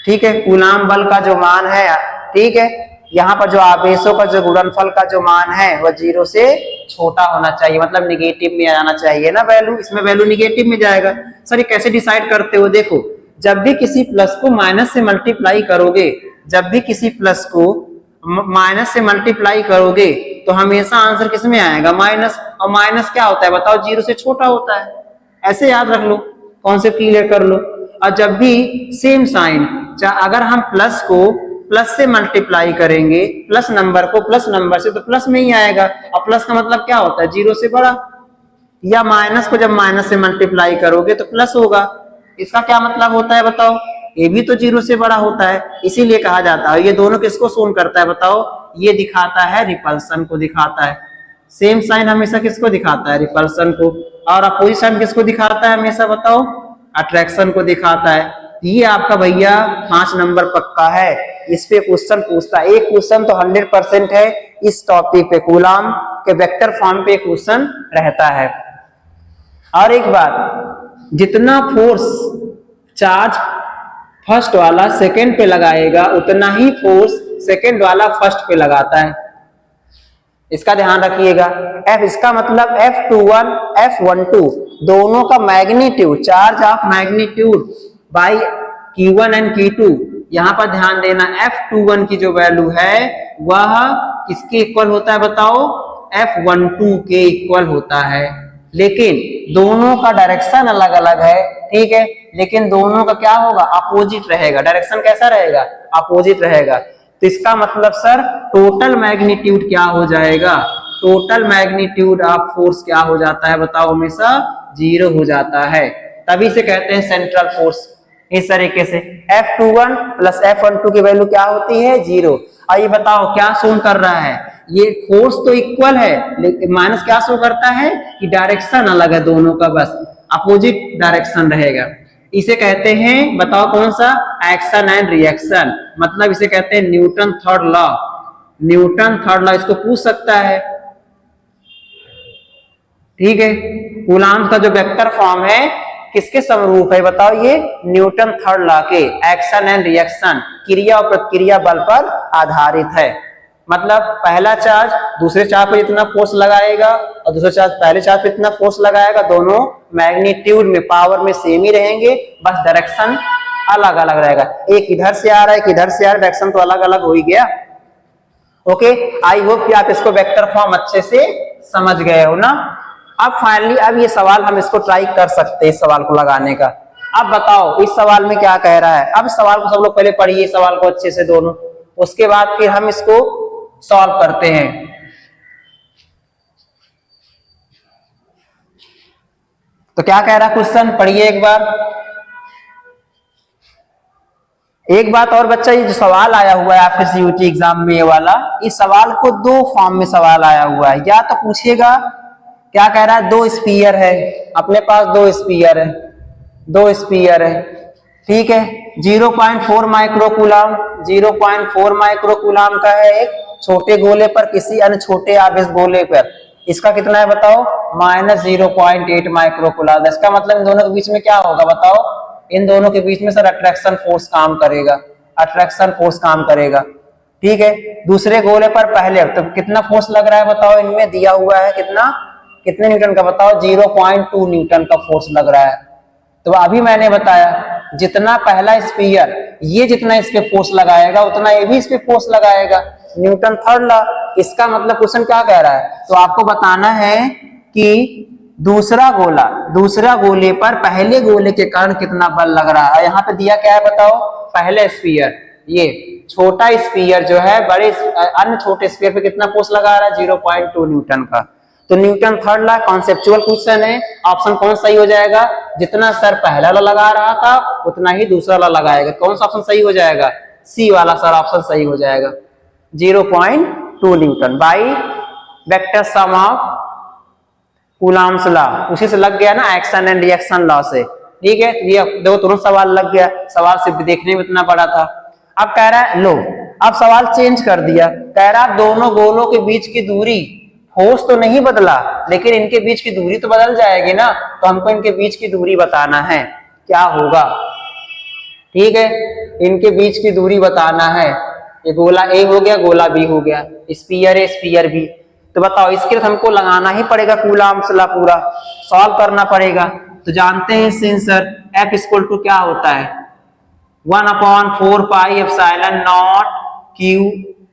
ठीक है, कूलाम बल का जो मान है, ठीक है, यहाँ पर जो आवेशों का जो गुणनफल का जो मान है वह 0 से छोटा होना चाहिए, मतलब निगेटिव में आना चाहिए ना वैल्यू, इसमें वैल्यू निगेटिव में जाएगा। सर ये कैसे डिसाइड करते हो, देखो जब भी किसी प्लस को माइनस से मल्टीप्लाई करोगे, जब भी किसी प्लस को माइनस से मल्टीप्लाई करोगे तो हमेशा आंसर किस में आएगा, माइनस। और माइनस क्या होता है बताओ, 0 से छोटा होता है, ऐसे याद रख लो, कॉन्सेप्ट क्लियर कर लो। और जब भी सेम साइन, अगर हम प्लस को प्लस से मल्टीप्लाई करेंगे, प्लस नंबर को प्लस नंबर से, तो प्लस में ही आएगा। और प्लस का मतलब क्या होता है, 0 से बड़ा। या माइनस को जब माइनस से मल्टीप्लाई करोगे तो प्लस होगा, इसका क्या मतलब होता है बताओ, ये भी तो 0 से बड़ा होता है, इसीलिए कहा जाता है। ये दोनों किसको शोन करता है बताओ, ये दिखाता है रिपल्सन को दिखाता है। सेम साइन हमेशा किसको दिखाता है, रिपल्सन को। और अपोजिट साइन किसको दिखाता है हमेशा बताओ, अट्रैक्शन को दिखाता है। ये आपका भैया 5 नंबर पक्का है, इस पे क्वेश्चन पूछता है। एक क्वेश्चन तो 100% है इस टॉपिक पे, कूलाम के वेक्टर फॉर्म पे क्वेश्चन रहता है। और एक बात, जितना फोर्स चार्ज फर्स्ट वाला सेकंड पे लगाएगा उतना ही फोर्स सेकंड वाला फर्स्ट पे लगाता है, इसका ध्यान रखिएगा। F, इसका मतलब F21 F12 दोनों का magnitude, charge of magnitude by Q1 and Q2, यहां पर ध्यान देना, F21 की जो वैल्यू है वह किसके इक्वल होता है बताओ, F12 के इक्वल होता है। लेकिन दोनों का डायरेक्शन अलग अलग है, ठीक है, लेकिन दोनों का क्या होगा, अपोजिट रहेगा। डायरेक्शन कैसा रहेगा, अपोजिट रहेगा। तो इसका मतलब सर टोटल मैग्नीट्यूड क्या हो जाएगा, टोटल मैग्नीट्यूड ऑफ फोर्स क्या हो जाता है बताओ, हमेशा 0 हो जाता है। तभी से कहते हैं सेंट्रल फोर्स। इस तरीके से F21 प्लस F12 की वैल्यू क्या होती है 0। और ये बताओ क्या शो कर रहा है, ये फोर्स तो इक्वल है लेकिन माइनस क्या शो करता है कि डायरेक्शन अलग है दोनों का, बस अपोजिट डायरेक्शन रहेगा। इसे कहते हैं, बताओ कौन सा, एक्शन एंड रिएक्शन, मतलब इसे कहते हैं Newton third law. Newton third law इसको पूछ सकता है, ठीक है। कूलाम्ब का जो वेक्टर फॉर्म है किसके समरूप है बताओ, ये न्यूटन थर्ड लॉ के, एक्शन एंड रिएक्शन, क्रिया और प्रतिक्रिया बल पर आधारित है। मतलब पहला चार्ज दूसरे चार्ज पर जितना फोर्स लगाएगा और दूसरा चार्ज पहले चार्ज पर जितना फोर्स लगाएगा, दोनों मैग्नीट्यूड में पावर में सेम ही रहेंगे, बस डायरेक्शन अलग अलग रहेगा। एक इधर से आ रहा है, एक इधर से आ रहा है, डायरेक्शन तो अलग अलग हो ही गया। ओके, आई होप कि आप इसको वेक्टर फॉर्म अच्छे से समझ गए हो ना। अब फाइनली अब ये सवाल हम इसको ट्राई कर सकते हैं, इस सवाल को लगाने का। अब बताओ इस सवाल में क्या कह रहा है। अब सवाल को सब लोग पहले पढ़िए, सवाल को अच्छे से दोनों, उसके बाद फिर हम इसको सॉल्व करते हैं। तो क्या कह रहा है क्वेश्चन, पढ़िए एक बार। एक बात और बच्चा, ये जो सवाल आया हुआ है आपके सीयूटी एग्जाम में, ये वाला, इस सवाल को दो फॉर्म में सवाल आया हुआ है। या तो पूछेगा, क्या कह रहा है, दो स्पीयर है अपने पास, दो स्पीयर है, दो स्पीयर है, ठीक है। 0.4 माइक्रोकूलम, 0.4 माइक्रोकूलम का है एक छोटे गोले पर किसी अन्य छोटे आवेश गोले पर, इसका कितना है बताओ, -0.8 माइक्रोकूलम। इसका मतलब इन दोनों के बीच में क्या होगा बताओ, इन दोनों के बीच में सर अट्रैक्शन फोर्स काम करेगा, अट्रैक्शन फोर्स काम करेगा, ठीक है। दूसरे गोले पर पहले तो कितना फोर्स लग रहा है बताओ, इनमें दिया हुआ है कितना, कितने न्यूटन का बताओ, 0.2 न्यूटन का फोर्स लग रहा है। तो अभी मैंने बताया जितना पहला स्पीयर ये जितना इस पे फोर्स लगाएगा उतना ये भी इस पे फोर्स लगाएगा, न्यूटन थर्ड लॉ। इसका मतलब क्वेश्चन क्या कह रहा है, तो आपको बताना है कि दूसरा गोला, दूसरा गोले पर पहले गोले के कारण कितना बल लग रहा है। यहाँ पे दिया क्या है बताओ, पहले स्पीयर, ये छोटा स्पीयर जो है बड़े अन्य छोटे स्पीयर पे कितना फोर्स लगा रहा है, 0.2 न्यूटन का। तो Newton third law conceptual question है, ऑप्शन कौन सही हो जाएगा, जितना सर पहला लॉ लगा रहा था उतना ही दूसरा लॉ लगाएगा। कौन सा ऑप्शन सही हो जाएगा, सी वाला सर ऑप्शन सही हो जाएगा, 0.2 Newton by vector sum of Coulomb's law, उसी से लग गया ना, एक्शन एंड रिएक्शन लॉ से, ठीक है। ये दो तुरंत सवाल लग गया, सवाल सिर्फ देखने में इतना बड़ा था। अब कह रहा है लो, अब सवाल चेंज कर दिया, कह रहा है दोनों गोलों के बीच की दूरी, फोर्स तो नहीं बदला लेकिन इनके बीच की दूरी तो बदल जाएगी ना, तो हमको इनके बीच की दूरी बताना है, क्या होगा, ठीक है। इनके बीच की दूरी बताना है, ये गोला ए हो गया, गोला बी हो गया, स्पीयर ए स्पीयर बी। तो बताओ इसके लिए हमको लगाना ही पड़ेगा कूलम्ब्स लॉ, पूरा सॉल्व करना पड़ेगा। तो जानते हैं सेंसर F इक्वल टू क्या होता है, 1/4 pi epsilon not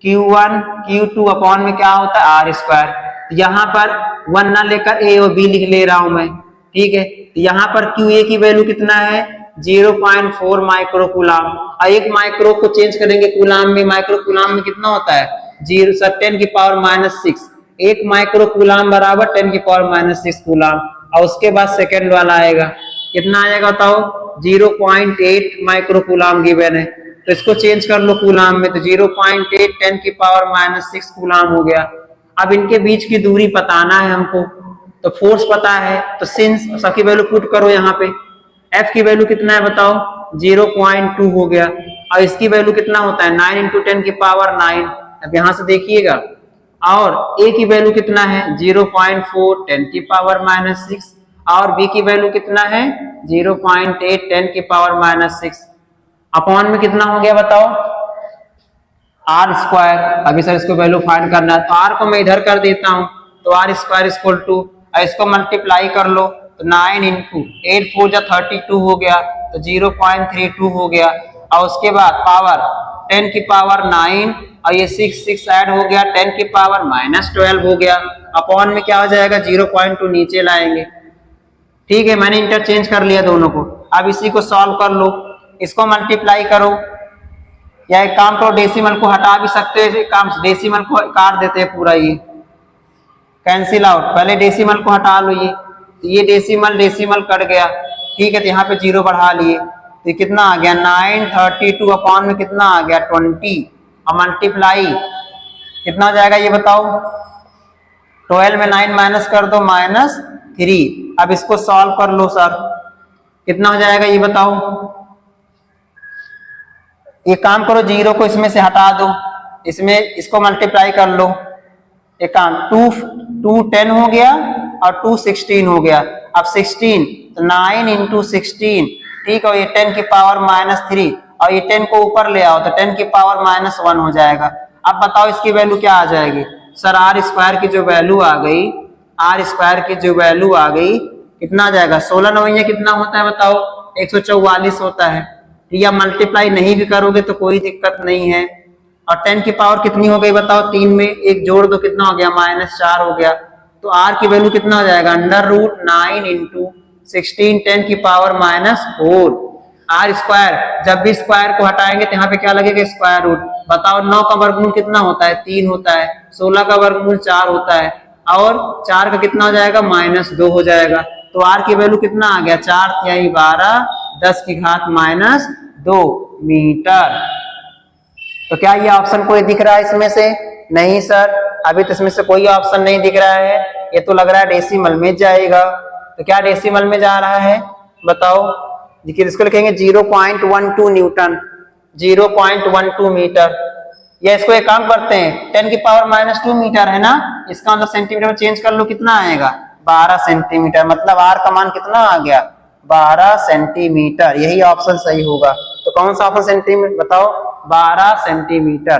Q1 Q2 upon में क्या होता है R स्क्वायर। यहाँ पर 1 ना लेकर A और B लिख ले रहा हूं मैं, ठीक है। तो यहाँ पर QA की वैल्यू कितना है, 0.4 माइक्रोकूलम, और एक माइक्रो को चेंज करेंगे कूलम में, माइक्रोकूलम में कितना होता है 10⁻⁻6, एक माइक्रोकूलम बराबर 10⁻⁻6 कूलम। और उसके बाद सेकेंड वाला आएगा, कितना आएगा बताओ, 0.8 माइक्रोकूलम गिवन है, तो इसको चेंज कर लो कूलम में, तो 0.8 10⁻⁻6 कूलम हो गया। अब इनके बीच की दूरी बताना है हमको, तो फोर्स पता है, तो सिंस सबकी वैल्यू पुट करो यहाँ पे। F की वैल्यू कितना है बताओ, 0.2 हो गया, और इसकी वैल्यू कितना होता है 9 × 10⁹। अब यहाँ से देखिएगा, और A की वैल्यू कितना है 0.4 10⁻⁻6, और B की वैल्यू कितना है 0.8 10⁻⁻6, अपॉन में कितना हो गया बताओ R स्क्वायर। अभी सर इसको वैल्यू फाइंड करना है, तो R को मैं इधर कर देता हूं, तो R स्क्वायर इक्वल टू, इसको मल्टीप्लाई कर लो, तो 9 × 8 4 जा 32 हो गया, तो 0.32 हो गया, और उसके बाद पावर 10⁻9, और ये 6 ऐड हो गया 10⁻−12 हो गया, अपॉन में क्या हो जाएगा 0.2 नीचे लाएंगे, ठीक है। मैंने इंटरचेंज कर लिया दोनों को। अब इसी को सॉल्व कर लो, इसको मल्टीप्लाई करो, या एक काम करो डेसिमल को हटा भी सकते हो, काम डेसिमल को काट देते हैं पूरा, ये कैंसिल आउट, पहले डेसिमल को हटा लो, ये डेसिमल डेसिमल कट गया, ठीक है। तो यहाँ पे 0 बढ़ा लिए, तो ये कितना आ गया 932 अपॉन में कितना आ गया 20 और मल्टीप्लाई कितना हो जाएगा ये बताओ। 12 में 9 माइनस कर दो -3। अब इसको सॉल्व कर लो सर, कितना हो जाएगा ये बताओ। ये काम करो, जीरो को इसमें से हटा दो, इसमें इसको मल्टीप्लाई कर लो। एक काम 2 10 हो गया और 2 16 हो गया। अब 16 तो 9 इंटू 16, ठीक है। ये 10 की पावर -3 और ये 10 को ऊपर ले आओ तो 10 की पावर -1 हो जाएगा। अब बताओ इसकी वैल्यू क्या आ जाएगी सर। आर स्क्वायर की जो वैल्यू आ गई, आर स्क्वायर की जो वैल्यू आ गई कितना आ जाएगा 16 9 कितना होता है बताओ 144 होता है। या मल्टीप्लाई नहीं भी करोगे तो कोई दिक्कत नहीं है। और 10 की पावर कितनी हो गई बताओ, 3 में 1 जोड़ दो कितना हो गया -4 हो गया। तो आर की वैल्यू कितना हो जाएगा √9 इंटू 16 10 की पावर -4। आर स्क्वायर, जब भी स्क्वायर को हटाएंगे तो यहाँ पे क्या लगेगा स्क्वायर रूट। बताओ 9 का वर्गमूल कितना होता है 3 होता है, 16 का वर्गमूल 4 होता है और 4 का कितना हो जाएगा -2 हो जाएगा। तो आर की वैल्यू कितना आ गया 4 तिहाई 12 10 की घात -2 मीटर। तो क्या ये ऑप्शन कोई दिख रहा है इसमें से? नहीं सर, अभी तो इसमें से कोई ऑप्शन नहीं दिख रहा है। ये तो लग रहा है डेसिमल में जाएगा। तो क्या डेसिमल में जा रहा है बताओ। देखिए इसको लिखेंगे 0.12 न्यूटन, 0.12 मीटर। या इसको एक काम करते हैं 10 की पावर -2 मीटर है ना, इसका मतलब सेंटीमीटर में चेंज कर लो कितना आएगा 12 सेंटीमीटर। मतलब आर का मान कितना आ गया 12 सेंटीमीटर। यही ऑप्शन सही होगा। तो कौन सा ऑप्शन सेंटीमीटर बताओ 12 सेंटीमीटर,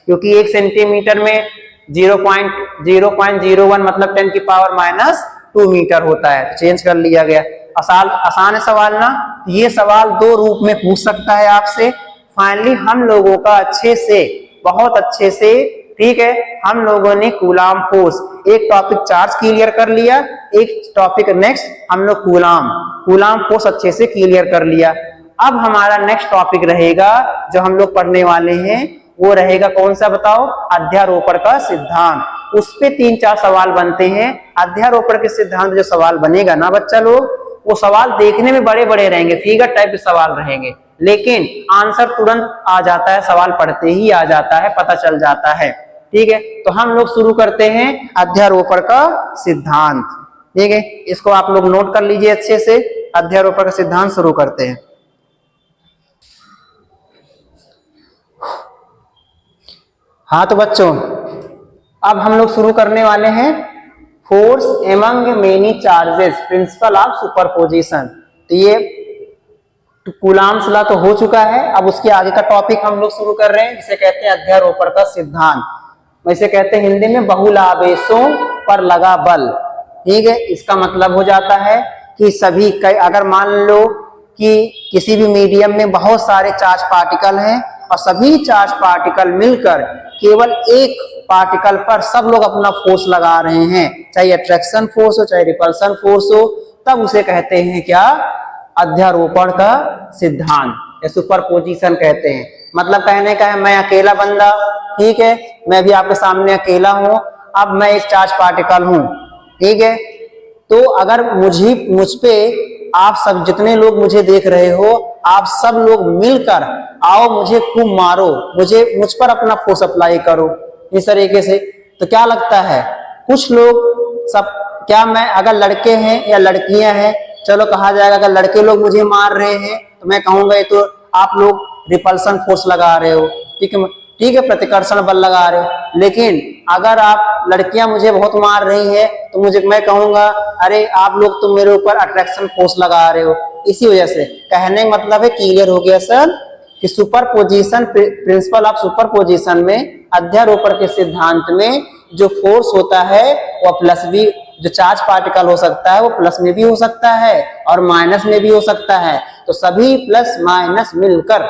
क्योंकि 1 सेंटीमीटर में 0.01 मतलब 10 की पावर -2 मीटर होता है। चेंज कर लिया गया। आसान है सवाल ना। ये सवाल 2 रूप में पूछ सकता है आपसे। फाइनली हम लोगों का अच्छे से, बहुत अच्छे से, ठीक है, हम लोगों ने कूलाम फोर्स एक टॉपिक चार्ज क्लियर कर लिया, एक टॉपिक नेक्स्ट हम लोग कूलाम फोर्स अच्छे से क्लियर कर लिया। अब हमारा नेक्स्ट टॉपिक रहेगा जो हम लोग पढ़ने वाले हैं, वो रहेगा कौन सा बताओ अध्यारोपण का सिद्धांत। उस पे 3-4 सवाल बनते हैं। अध्यारोपण के सिद्धांत जो सवाल बनेगा ना बच्चा लोग, वो सवाल देखने में बड़े बड़े रहेंगे, फिगर टाइप के सवाल रहेंगे, लेकिन आंसर तुरंत आ जाता है, सवाल पढ़ते ही आ जाता है, पता चल जाता है। ठीक है, तो हम लोग शुरू करते हैं अध्यारोपण का सिद्धांत। ठीक है, इसको आप लोग नोट कर लीजिए अच्छे से। अध्यारोपण का सिद्धांत शुरू करते हैं। हाँ तो बच्चों, अब हम लोग शुरू करने वाले हैं force among many charges, principle of superposition. तो ये कूलाम्स लॉ तो हो चुका है। अब उसके आगे का टॉपिक हम लोग शुरू कर रहे हैं, जिसे कहते हैं अध्यारोपण का सिद्धांत। वैसे कहते हैं हिंदी में बहुलावेशों पर लगा बल। ठीक है, इसका मतलब हो जाता है कि सभी, अगर मान लो कि किसी भी मीडियम में बहुत सारे चार्ज पार्टिकल हैं और सभी चार्ज पार्टिकल मिलकर केवल एक पार्टिकल पर सब लोग अपना फोर्स लगा रहे हैं, चाहे अट्रैक्शन फोर्स हो चाहे रिपल्सन फोर्स हो, तब उसे कहते हैं क्या अध्यारोपण का सिद्धांत या सुपरपोजिशन कहते हैं। मतलब कहने का है मैं अकेला बंदा, ठीक है, मैं भी आपके सामने अकेला हूं, अब मैं एक चार्ज पार्टिकल हूं, ठीक है, तो अगर मुझ पे आप सब जितने लोग मुझे देख रहे हो, आप सब लोग मिलकर आओ मुझे खूब मारो, मुझ पर अपना फोर्स अप्लाई करो इस तरीके से। तो क्या लगता है कुछ लोग सब, क्या मैं अगर लड़के हैं या लड़कियां हैं, चलो कहा जाएगा अगर लड़के लोग मुझे मार रहे हैं तो मैं कहूंगा ये तो आप लोग रिपल्सन फोर्स लगा रहे हो, ठीक है, प्रतिकर्षण बल लगा रहे हो। लेकिन अगर आप लड़कियां मुझे बहुत मार रही हैं तो मैं कहूंगा अरे आप लोग तो मेरे ऊपर अट्रैक्शन फोर्स लगा रहे हो। इसी वजह से कहने का मतलब है, क्लियर हो गया सर, कि सुपरपोजिशन, प्रिंसिपल ऑफ सुपरपोजिशन में, अध्यारोपण के सिद्धांत में जो फोर्स होता है वो प्लस भी, जो चार्ज पार्टिकल हो सकता है वो प्लस में भी हो सकता है और माइनस में भी हो सकता है। तो सभी प्लस माइनस मिलकर,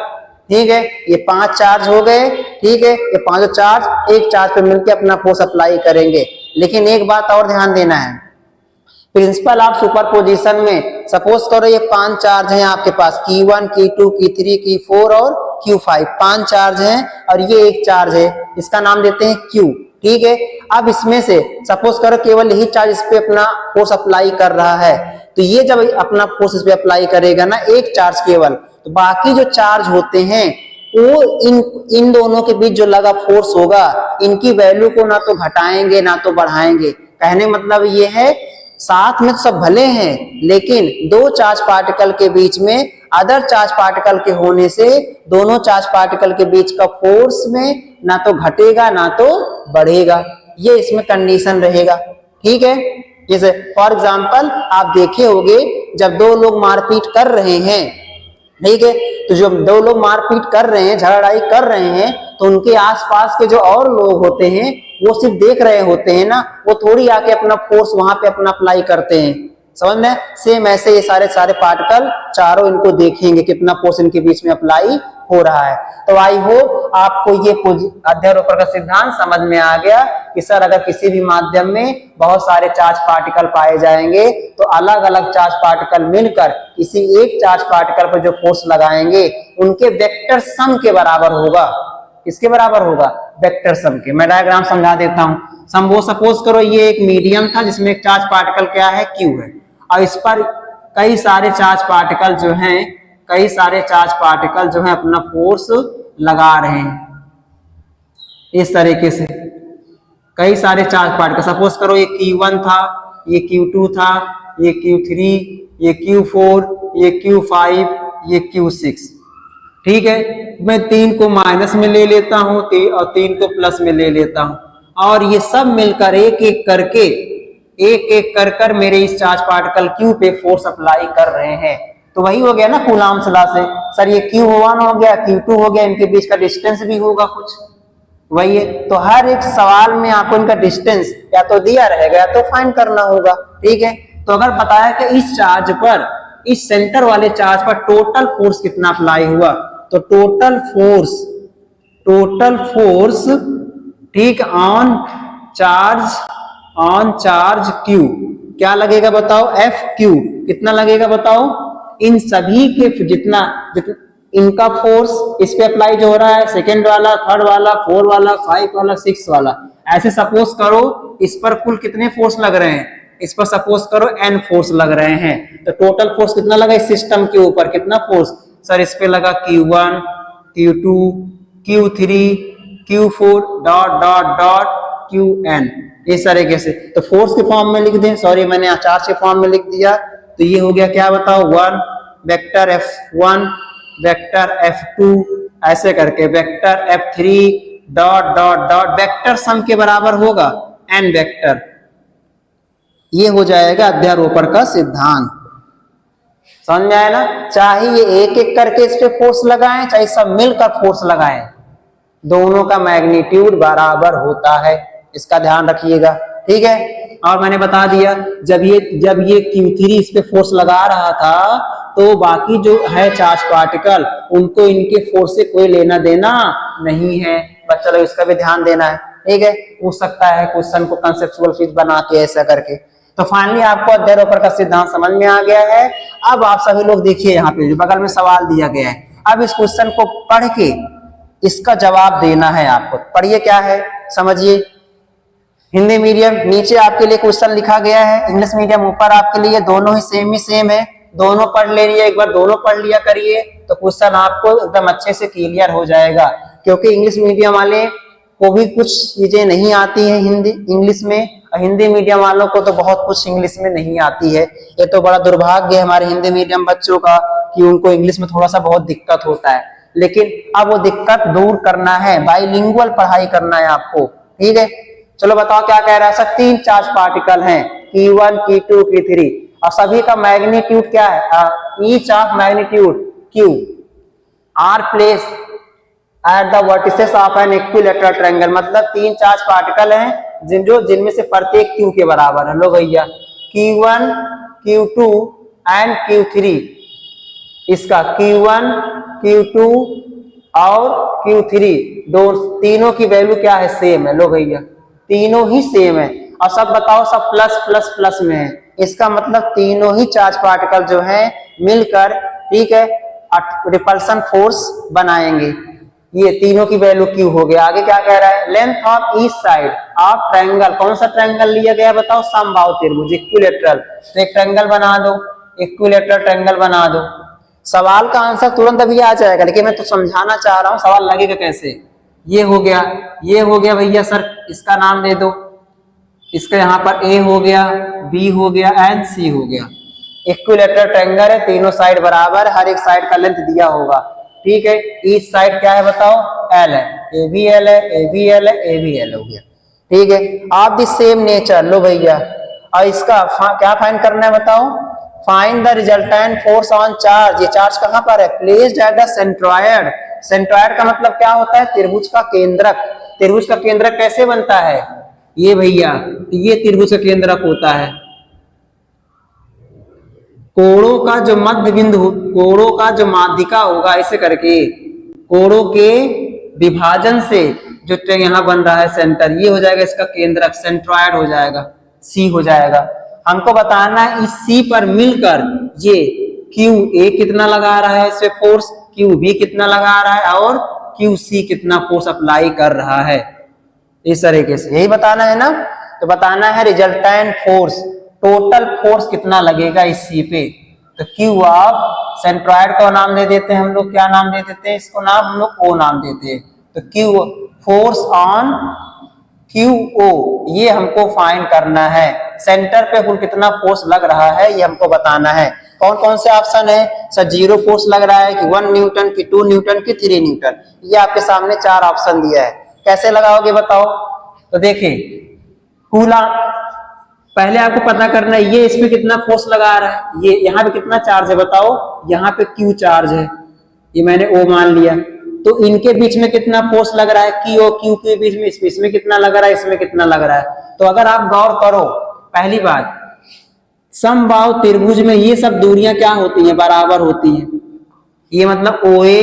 ठीक है, ये 5 चार्ज हो गए, ठीक है, ये 5 चार्ज एक चार्ज पे मिलकर अपना फोर्स अप्लाई करेंगे। लेकिन एक बात और ध्यान देना है, प्रिंसिपल ऑफ सुपरपोजिशन में सपोज करो ये 5 चार्ज हैं आपके पास, Q1 Q2 Q3 Q4 और Q5, 5 चार्ज हैं और ये एक चार्ज है, इसका नाम देते हैं Q, ठीक है। अब इसमें से सपोज करो केवल यही चार्ज इस पे अपना फोर्स अप्लाई कर रहा है, तो ये जब अपना फोर्स इस पे अप्लाई करेगा ना एक चार्ज केवल, तो बाकी जो चार्ज होते हैं वो इन दोनों के बीच जो लगा फोर्स होगा, इनकी वैल्यू को ना तो घटाएंगे ना तो बढ़ाएंगे। कहने मतलब ये है साथ में सब भले हैं, लेकिन दो चार्ज पार्टिकल के बीच में अदर चार्ज पार्टिकल के होने से दोनों चार्ज पार्टिकल के बीच का फोर्स में ना तो घटेगा ना तो बढ़ेगा, ये इसमें कंडीशन रहेगा। ठीक है, जैसे फॉर एग्जांपल आप देखे होंगे जब दो लोग मारपीट कर रहे हैं, ठीक है, तो जब दो लोग मारपीट कर रहे हैं, झगड़ाई कर रहे हैं, तो उनके आसपास के जो और लोग होते हैं वो सिर्फ देख रहे होते हैं ना, वो थोड़ी आके अपना फोर्स वहां पे अपना अप्लाई करते हैं। समझ में? सेम ऐसे ये सारे पार्टिकल चारों इनको देखेंगे कितना फोर्स इनके बीच में अप्लाई हो रहा है। तो आई होप आपको ये अध्यारोपण का सिद्धांत समझ में आ गया कि सर अगर किसी भी माध्यम में बहुत सारे चार्ज पार्टिकल पाए जाएंगे तो अलग अलग चार्ज पार्टिकल मिलकर किसी एक चार्ज पार्टिकल पर जो फोर्स लगाएंगे उनके वेक्टर सम के बराबर होगा। किसके बराबर होगा? वेक्टर सम के। मैं डायग्राम समझा देता हूं। सपोज करो ये एक मीडियम था जिसमें एक चार्ज पार्टिकल क्या है? क्यू है, और इस पर कई सारे चार्ज पार्टिकल जो हैं अपना फोर्स लगा रहे हैं इस तरीके से। कई सारे चार्ज पार्टिकल, सपोज करो ये Q1 था, ये Q2 था, ये Q3, ये Q4, ये Q5, ये Q6। ठीक है, मैं 3 को माइनस में ले लेता हूं और 3 को प्लस में ले लेता हूं, और ये सब मिलकर एक एक कर मेरे इस चार्ज पार्टिकल Q पे फोर्स अप्लाई कर रहे हैं। तो वही हो गया ना कूलॉम्स लॉ से। सर ये Q1 हो गया, Q2 हो गया, इनके बीच का डिस्टेंस भी होगा कुछ, वही है। तो हर एक सवाल में आपको इनका डिस्टेंस या तो दिया रहेगा या तो फाइंड करना होगा। ठीक है, तो अगर बताया कि इस चार्ज पर, इस सेंटर वाले चार्ज पर टोटल फोर्स कितना अप्लाई हुआ, तो टोटल फोर्स ठीक ऑन चार्ज Q क्या लगेगा बताओ? FQ कितना लगेगा बताओ? इन सभी के जितना इनका फोर्स इस पे अप्लाई जो हो रहा है, सेकेंड वाला, थर्ड वाला, 4 वाला, 5 वाला, 6 वाला, ऐसे सपोज करो इस पर कुल कितने फोर्स लग रहे हैं? इस पर सपोज करो N फोर्स लग रहे हैं। तो टोटल फोर्स कितना लगा इस सिस्टम के ऊपर? कितना फोर्स? सर इस पे लगा Q1, Q2, Q3, Q4 dot dot dot Qn, इस तरीके से। तो फोर्स के फॉर्म में लिख दें, सॉरी मैंने चार्ज के फॉर्म में लिख दिया, तो ये हो गया क्या बताओ? 1 वेक्टर F1 वेक्टर F2 ऐसे करके vector F3 dot dot dot vector sum के बराबर होगा n वेक्टर। ये हो जाएगा अध्यारोपण का सिद्धांत। समझ में आया ना? चाहे ये एक एक करके इस पे फोर्स लगाएं, चाहे सब मिलकर फोर्स लगाएं, दोनों का मैग्नीट्यूड बराबर होता है, इसका ध्यान रखिएगा। ठीक है, और मैंने बता दिया जब ये Q3 इस पे फोर्स लगा रहा था तो बाकी जो है चार्ज पार्टिकल उनको इनके फोर्स से कोई लेना देना नहीं है। बस चलो इसका भी ध्यान देना है। ठीक है, पूछ सकता है क्वेश्चन को कंसेप्चुअल चीज बना के ऐसा करके। तो फाइनली आपको अध्यारोपण का सिद्धांत समझ में आ गया है। अब आप सभी लोग देखिए यहाँ पे बगल में सवाल दिया गया है, अब इस क्वेश्चन को पढ़ के इसका जवाब देना है आपको। पढ़िए क्या है, समझिए। हिंदी मीडियम नीचे आपके लिए क्वेश्चन लिखा गया है, इंग्लिश मीडियम ऊपर आपके लिए, दोनों ही सेम है। दोनों पढ़ लेंगे, एक बार दोनों पढ़ लिया करिए तो क्वेश्चन आपको एकदम अच्छे से क्लियर हो जाएगा। क्योंकि इंग्लिश मीडियम वाले को भी कुछ चीजें नहीं आती है इंग्लिश में, और हिंदी मीडियम वालों को तो बहुत कुछ इंग्लिश में नहीं आती है। ये तो बड़ा दुर्भाग्य है हमारे हिंदी मीडियम बच्चों का कि उनको इंग्लिश में थोड़ा सा बहुत दिक्कत होता है। लेकिन अब वो दिक्कत दूर करना है, बाइलिंगुअल पढ़ाई करना है आपको। ठीक है, चलो बताओ क्या कह रहा है। सर 3 चार्ज पार्टिकल हैं, Q1, Q2, Q3, और सभी का मैग्नीट्यूड क्या है? Each of magnitude Q are placed at the vertices of an equilateral triangle. मतलब 3 चार्ज पार्टिकल हैं जिनमें से प्रत्येक Q के बराबर है। लो भैया Q1, Q2 एंड Q3, इसका Q1, Q2 और Q3 तीनों की वैल्यू क्या है? सेम है। लो भैया तीनों ही सेम है, और सब बताओ सब प्लस प्लस प्लस में है। इसका मतलब तीनों ही चार्ज पार्टिकल जो है मिलकर, ठीक है, रिपल्सन फोर्स बनाएंगे। ये तीनों की वैल्यू Q हो गया। आगे क्या कह रहा है? Length of each side of triangle. कौन सा ट्रायंगल लिया गया बताओ? समबाहु त्रिभुज, इक्विलैटरल। तो एक ट्रायंगल बना दो, इक्विलैटरल ट्रायंगल बना दो। सवाल का आंसर तुरंत अभी आ जाएगा, लेकिन मैं तो समझाना चाह रहा हूं सवाल लगेगा कैसे। ये हो गया भैया सर, इसका नाम दे दो, इसका यहाँ पर ए हो गया, बी हो गया एंड सी हो गया। इक्विलैटरल ट्रायंगल है, तीनों साइड बराबर, हर एक साइड का लेंथ दिया होगा, ठीक है। ईच साइड क्या है बताओ, एल है, ए भी एल है, ए भी एल है, ए भी एल हो गया, ठीक है। आप द सेम नेचर, लो भैया, और इसका क्या फाइंड करना है बताओ, find the resultant force on charge. ये चार्ज कहां पर है, placed at the centroid. Centroid का मतलब क्या होता है, त्रिभुज का केंद्रक। त्रिभुज का केंद्रक कैसे बनता है, ये भैया, ये त्रिभुज का केंद्रक होता है। कोणों का जो मध्य बिंदु, कोणों का जो माध्यिका होगा, ऐसे करके कोणों के विभाजन से जो यहाँ बन रहा है सेंटर, ये हो जाएगा इसका केंद्रक, सेंट्रॉयड हो जाएगा, सी हो जाएगा। हमको बताना है इस सी पर मिलकर ये क्यू ए कितना लगा रहा है इससे फोर्स, क्यू बी कितना लगा रहा है और क्यू सी कितना फोर्स अप्लाई कर रहा है, इस तरीके से यही बताना है ना। तो बताना है रिजल्टेंट फोर्स, टोटल फोर्स कितना लगेगा इस सी पे। तो क्यू ऑफ सेंट्रॉयड का नाम दे देते हैं हम लोग, क्या नाम दे देते हैं इसको, नाम हम लोग ओ नाम देते हैं। तो Q force on Q O, ये हमको फाइंड करना है। सेंटर पे कुल कितना फोर्स लग रहा है ये हमको बताना है। कौन कौन से ऑप्शन है सर, 0 फोर्स लग रहा है कि 1 न्यूटन की 2 न्यूटन की 3 न्यूटन, ये आपके सामने 4 ऑप्शन दिया है। कैसे लगाओगे बताओ, तो देखिए कूलम, पहले आपको पता करना है ये इस पे कितना फोर्स लगा रहा है, ये यहाँ पे कितना चार्ज है बताओ, यहाँ पे क्यू चार्ज है, ये मैंने ओ मान लिया। तो इनके बीच में कितना फोर्स लग रहा है, क्यू और क्यू के बीच में, इसमें कितना लग रहा है, इसमें कितना लग रहा है। तो अगर आप गौर करो, पहली बात, समबाहु त्रिभुज में ये सब दूरियां क्या होती हैं, बराबर होती हैं। ये मतलब ओ ए,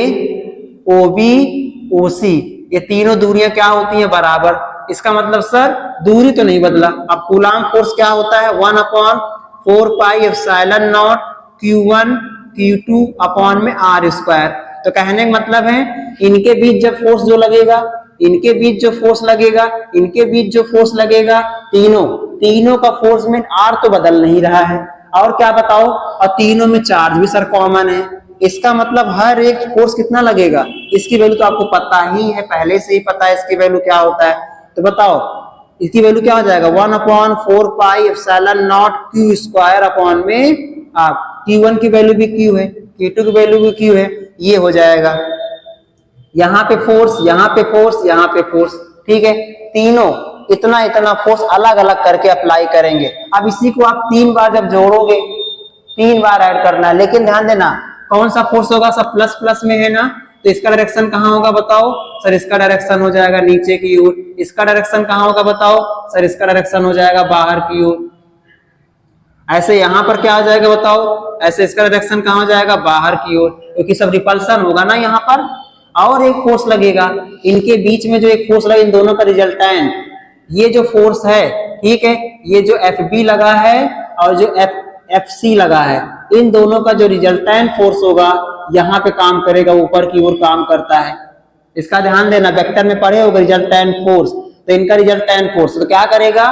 ओ बी, ओ सी, ये तीनों दूरियां क्या होती हैं, बराबर। इसका मतलब सर दूरी तो नहीं बदला। अब कूलम फोर्स क्या होता है, 1/4 pi epsilon not Q1 Q2 upon में R स्क्वायर। तो कहने का मतलब है इनके बीच जब फोर्स जो लगेगा, इनके बीच जो फोर्स लगेगा, इनके बीच जो फोर्स लगेगा, तीनों का फोर्स में R तो बदल नहीं रहा है। और क्या बताओ, और तीनों में चार्ज भी सर कॉमन है। इसका मतलब हर एक फोर्स कितना लगेगा, इसकी वैल्यू तो आपको पता ही है, पहले से ही पता है इसकी वैल्यू क्या होता है। तो बताओ इसकी वैल्यू क्या हो जाएगा, 1/4 pi epsilon not Q square upon में Q1 की वैल्यू भी Q है, Q2 की वैल्यू भी Q है, ये हो जाएगा। यहाँ पे फोर्स, यहाँ पे फोर्स, यहाँ पे फोर्स, ठीक है। तीनों इतना इतना फोर्स अलग अलग करके अप्लाई करेंगे। अब इसी को आप 3 बार जब जोड़ोगे, 3 बार ऐड करना है, लेकिन ध्यान देना कौन सा फोर्स होगा, सब प्लस प्लस में है ना, तो इसका डायरेक्शन कहाँ होगा बताओ सर, इसका डायरेक्शन हो जाएगा नीचे की ओर। इसका डायरेक्शन कहाँ होगा बताओ सर, इसका डायरेक्शन हो जाएगा बाहर की ओर। ऐसे यहाँ पर क्या हो जाएगा बताओ, ऐसे इसका डायरेक्शन कहाँ हो जाएगा, बाहर की ओर, क्योंकि सब रिपल्सन होगा ना यहाँ पर। और एक फोर्स लगेगा इनके बीच में, जो एक फोर्स लगा इन दोनों का रिजल्टेंट, ये जो फोर्स है, ठीक है, ये जो एफ बी लगा है और जो एफ सी लगा है, इन दोनों का जो रिजल्टेंट फोर्स होगा यहाँ पे काम करेगा, ऊपर की ओर काम करता है। इसका ध्यान देना, वेक्टर में पढ़े होगा रिजल्टेंट फोर्स, तो इनका रिजल्टेंट फोर्स तो क्या करेगा,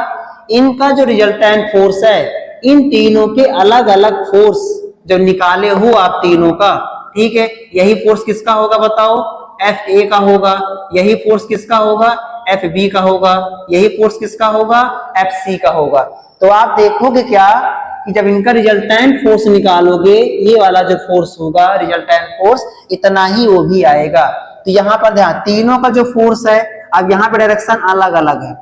इनका जो रिजल्टेंट फोर्स है, इन तीनों के अलग अलग फोर्स जो निकाले हो आप तीनों का, ठीक है, यही फोर्स किसका होगा बताओ, एफ ए का होगा। यही फोर्स किसका होगा, एफ बी का होगा। यही फोर्स किसका होगा, एफ सी का होगा। तो आप देखोगे क्या कि जब इनका रिजल्टेंट फोर्स निकालोगे, ये वाला जो फोर्स होगा रिजल्टेंट फोर्स, इतना ही वो भी आएगा। तो यहाँ पर ध्यान, तीनों का जो फोर्स है, अब यहाँ पे डायरेक्शन अलग अलग है।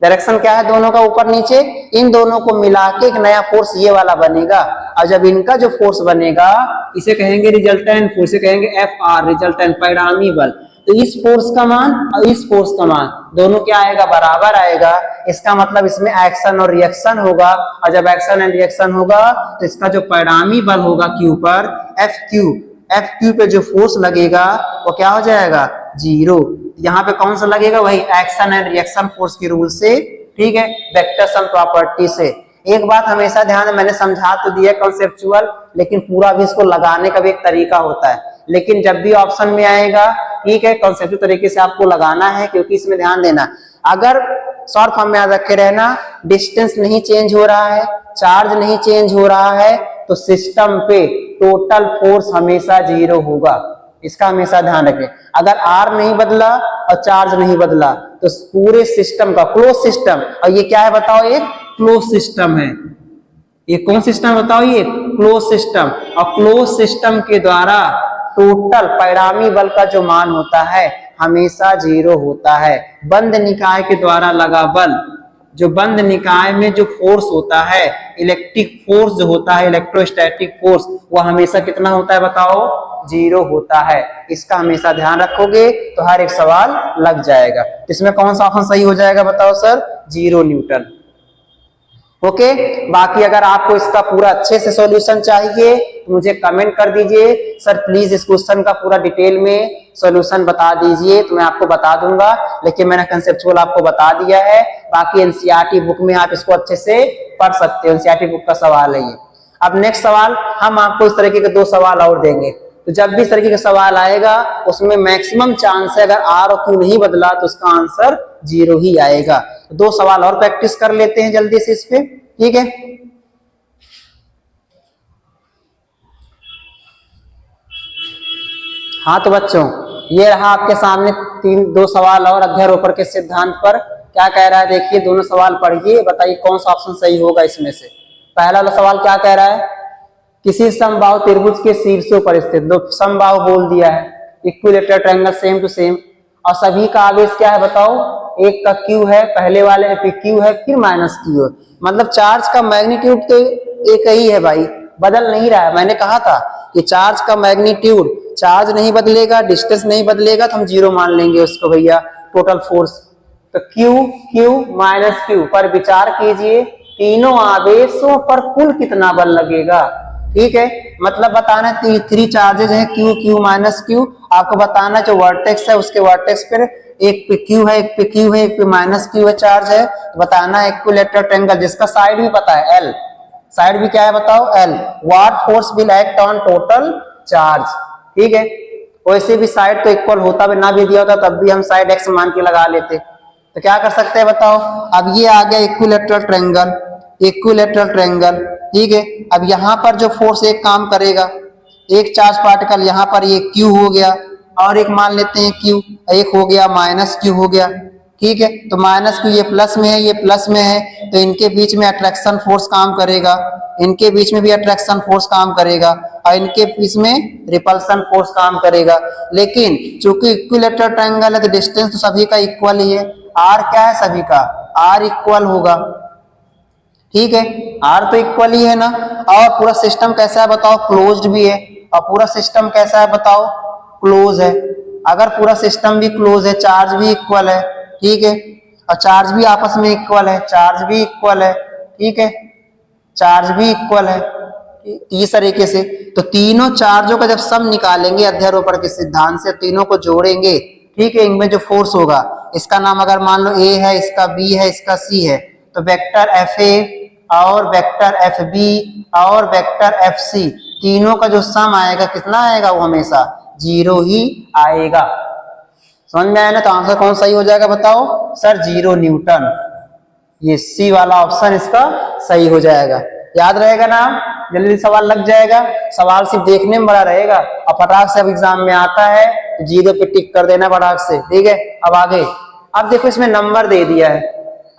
डायरेक्शन क्या है दोनों का, ऊपर नीचे, इन दोनों को मिला के एक नया फोर्स ये वाला बनेगा। और जब इनका जो फोर्स बनेगा, इसे कहेंगे रिजल्टेंट फोर्स, इसे कहेंगे एफ आर, रिजल्टेंट परिणामी बल। तो इस फोर्स का मान और इस फोर्स का मान दोनों क्या आएगा, बराबर आएगा। इसका मतलब इसमें एक्शन और रिएक्शन होगा, और जब एक्शन एंड रिएक्शन होगा तो इसका जो परिणामी बल होगा क्यू पर, एफ क्यू पे जो फोर्स लगेगा वो क्या हो जाएगा, 0। यहाँ पे कौन सा लगेगा, वही एक्शन एंड रिएक्शन फोर्स की रूल से, ठीक है, वेक्टर सम प्रॉपर्टी से। एक बात हमेशा ध्यान है, मैंने समझा तो दिया कॉन्सेप्चुअल, लेकिन पूरा भी इसको लगाने का भी एक तरीका होता है। लेकिन जब भी ऑप्शन में आएगा, ठीक है, कॉन्सेप्चुअल तरीके से आपको लगाना है, क्योंकि इसमें ध्यान देना, अगर शॉर्ट फॉर्म में याद रखे रहना, डिस्टेंस नहीं चेंज हो रहा है, चार्ज नहीं चेंज हो रहा है, तो सिस्टम पे टोटल फोर्स हमेशा 0 होगा। इसका हमेशा ध्यान रखें। अगर R नहीं बदला और चार्ज नहीं बदला तो पूरे सिस्टम का क्लोज सिस्टम, और ये क्या है बताओ, एक क्लोज सिस्टम है। ये कौन सिस्टम बताओ, ये क्लोज सिस्टम। और क्लोज सिस्टम के द्वारा टोटल परिणामी बल का जो मान होता है हमेशा 0 होता है। बंद निकाय के द्वारा लगा बल, जो बंद निकाय में जो फोर्स होता है, इलेक्ट्रिक फोर्स जो होता है, इलेक्ट्रोस्टैटिक फोर्स, वो हमेशा कितना होता है बताओ, 0 होता है। इसका हमेशा ध्यान रखोगे तो हर एक सवाल लग जाएगा। इसमें कौन सा ऑप्शन सही हो जाएगा बताओ सर, 0 न्यूटन। ओके, बाकी अगर आपको इसका पूरा अच्छे से सॉल्यूशन चाहिए तो मुझे कमेंट कर दीजिए, सर प्लीज इस क्वेश्चन का पूरा डिटेल में सॉल्यूशन बता दीजिए, तो मैं आपको बता दूंगा। लेकिन मैंने कंसेप्चुअल आपको बता दिया है। बाकी एनसीईआरटी बुक में आप इसको अच्छे से पढ़ सकते हो, एनसीईआरटी बुक का सवाल है ये। अब नेक्स्ट सवाल हम आपको इस तरीके के 2 सवाल और देंगे। तो जब भी इस तरीके का सवाल आएगा उसमें मैक्सिमम चांस है अगर आर और क्यू नहीं बदला तो उसका आंसर 0 ही आएगा। तो 2 सवाल और प्रैक्टिस कर लेते हैं जल्दी से इस पे, ठीक है। हाँ तो बच्चों, ये रहा आपके सामने 2 सवाल और अध्यारोपण के सिद्धांत पर। क्या कह रहा है देखिए, दोनों सवाल पढ़िए, बताइए कौन सा ऑप्शन सही होगा इसमें से। पहला वाला सवाल क्या कह रहा है, किसी समबाहु त्रिभुज के शीर्षों पर स्थित, 2 समबाहु बोल दिया है, equilateral triangle same to same, और सभी का आवेश क्या है बताओ, एक का क्यू है, पहले वाले पे क्यू है, फिर माइनस क्यू है। मतलब चार्ज का मैग्नीट्यूड तो एक ही है भाई, बदल नहीं रहा है। मैंने कहा था कि चार्ज का मैग्नीट्यूड, चार्ज नहीं बदलेगा, डिस्टेंस नहीं बदलेगा तो हम 0 मान लेंगे उसको भैया, टोटल फोर्स। तो क्यू क्यू माइनस क्यू पर विचार कीजिए, तीनों आवेशों पर कुल कितना बल लगेगा, ठीक है। मतलब बताना 3 चार्जेज हैं, क्यू क्यू माइनस क्यू। आपको बताना जो वर्टेक्स है उसके वर्टेक्स पर एक पे क्यू है, एक पे क्यू है, एक पे माइनस क्यू है चार्ज है। तो बताना इक्विलैटरल ट्रायंगल जिसका साइड भी पता है एल, साइड भी क्या है बताओ L, what force will act on total charge, ठीक है। वैसे भी साइड तो इक्वल होता भी ना भी दिया होता तब भी हम साइड एक्स मान के लगा लेते। तो क्या कर सकते हैं बताओ, अब ये आ गया इक्विलैटरल ट्रायंगल, इक्विलैटरल ट्रायंगल, ठीक है। अब यहाँ पर जो फोर्स एक काम करेगा, एक चार्ज पार्टिकल यहाँ पर ये क्यू हो गया, और एक मान लेते हैं क्यू, एक हो गया माइनस क्यू हो गया, ठीक है। तो माइनस क्यू ये प्लस में है, ये प्लस में है, तो इनके बीच में अट्रैक्शन फोर्स काम करेगा, इनके बीच में भी अट्रैक्शन फोर्स काम करेगा, और इनके बीच में रिपल्सन फोर्स काम करेगा। लेकिन चूंकि इक्विलैटरल ट्रायंगल है तो डिस्टेंस तो सभी का इक्वल ही है, आर क्या है सभी का, आर इक्वल होगा, ठीक है। आर तो इक्वल ही है ना। और पूरा सिस्टम कैसा है बताओ, क्लोज्ड भी है। और पूरा सिस्टम कैसा है बताओ, क्लोज है। अगर पूरा सिस्टम भी क्लोज है, चार्ज भी इक्वल है, ठीक है, और चार्ज भी आपस में इक्वल है, चार्ज भी इक्वल है, ठीक है, चार्ज भी इक्वल है, इस तरीके से। तो तीनों चार्जों का जब सम निकालेंगे अध्यारोपण के सिद्धांत से, तीनों को जोड़ेंगे, ठीक है, इनमें जो फोर्स होगा, इसका नाम अगर मान लो ए है, इसका बी है, इसका सी है, तो वेक्टर एफ ए और वेक्टर एफ बी और वेक्टर एफ सी, तीनों का जो सम आएगा कितना आएगा, वो हमेशा 0 ही आएगा। समझ में आया ना। तो आंसर कौन सही हो जाएगा बताओ सर, 0 न्यूटन। ये सी वाला ऑप्शन इसका सही हो जाएगा। याद रहेगा ना, जल्दी सवाल लग जाएगा। सवाल सिर्फ देखने में बड़ा रहेगा और फटाक से अब एग्जाम में आता है तो 0 पे टिक कर देना फटाक से, ठीक है। अब आगे, अब देखो इसमें नंबर दे दिया है,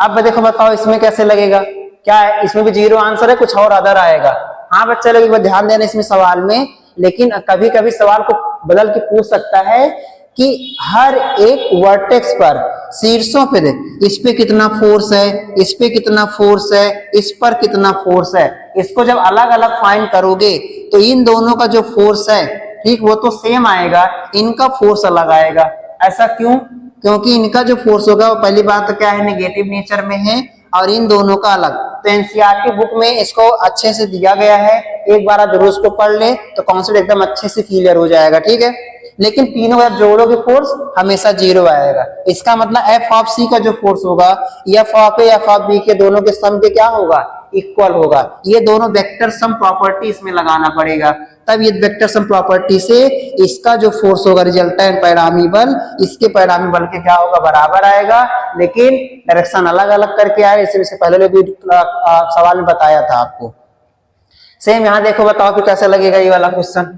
अब देखो बताओ इसमें कैसे लगेगा, क्या है, इसमें भी 0 आंसर है, कुछ और अदर आएगा। हाँ बच्चा लोग एक बार ध्यान देना इसमें सवाल में, लेकिन कभी कभी सवाल को बदल के पूछ सकता है कि हर एक वर्टेक्स पर, शीर्षों पे देख, इस पे कितना फोर्स है, इस पे कितना फोर्स है, इस पर कितना फोर्स है। इसको जब अलग अलग फाइंड करोगे तो इन दोनों का जो फोर्स है, ठीक, वो तो सेम आएगा, इनका फोर्स अलग आएगा। ऐसा क्यों? क्योंकि इनका जो फोर्स होगा वो पहली बात तो क्या है, नेगेटिव नेचर में है, और इन दोनों का अलग। तो एनसीईआरटी बुक में इसको अच्छे से दिया गया है, एक बार आप जरूर उसको पढ़ ले तो कॉन्सेप्ट एकदम अच्छे से क्लियर हो जाएगा, ठीक है। लेकिन तीनों जब जोड़ोगे फोर्स हमेशा 0 आएगा। इसका मतलब एफ ऑफ सी का जो फोर्स होगा, F of A F of B के दोनों के सम के क्या होगा, इक्वल होगा। ये दोनों वेक्टर सम प्रॉपर्टी इसमें लगाना पड़ेगा, तब ये वेक्टर सम प्रॉपर्टी से इसका जो फोर्स होगा रिजल्टेंट परिणामी बल, इसके परिणामी बल के क्या होगा, बराबर आएगा। लेकिन डायरेक्शन अलग अलग करके आए, इससे पहले भी सवाल में बताया था आपको। सेम यहाँ देखो, बताओ कि कैसे लगेगा ये वाला क्वेश्चन।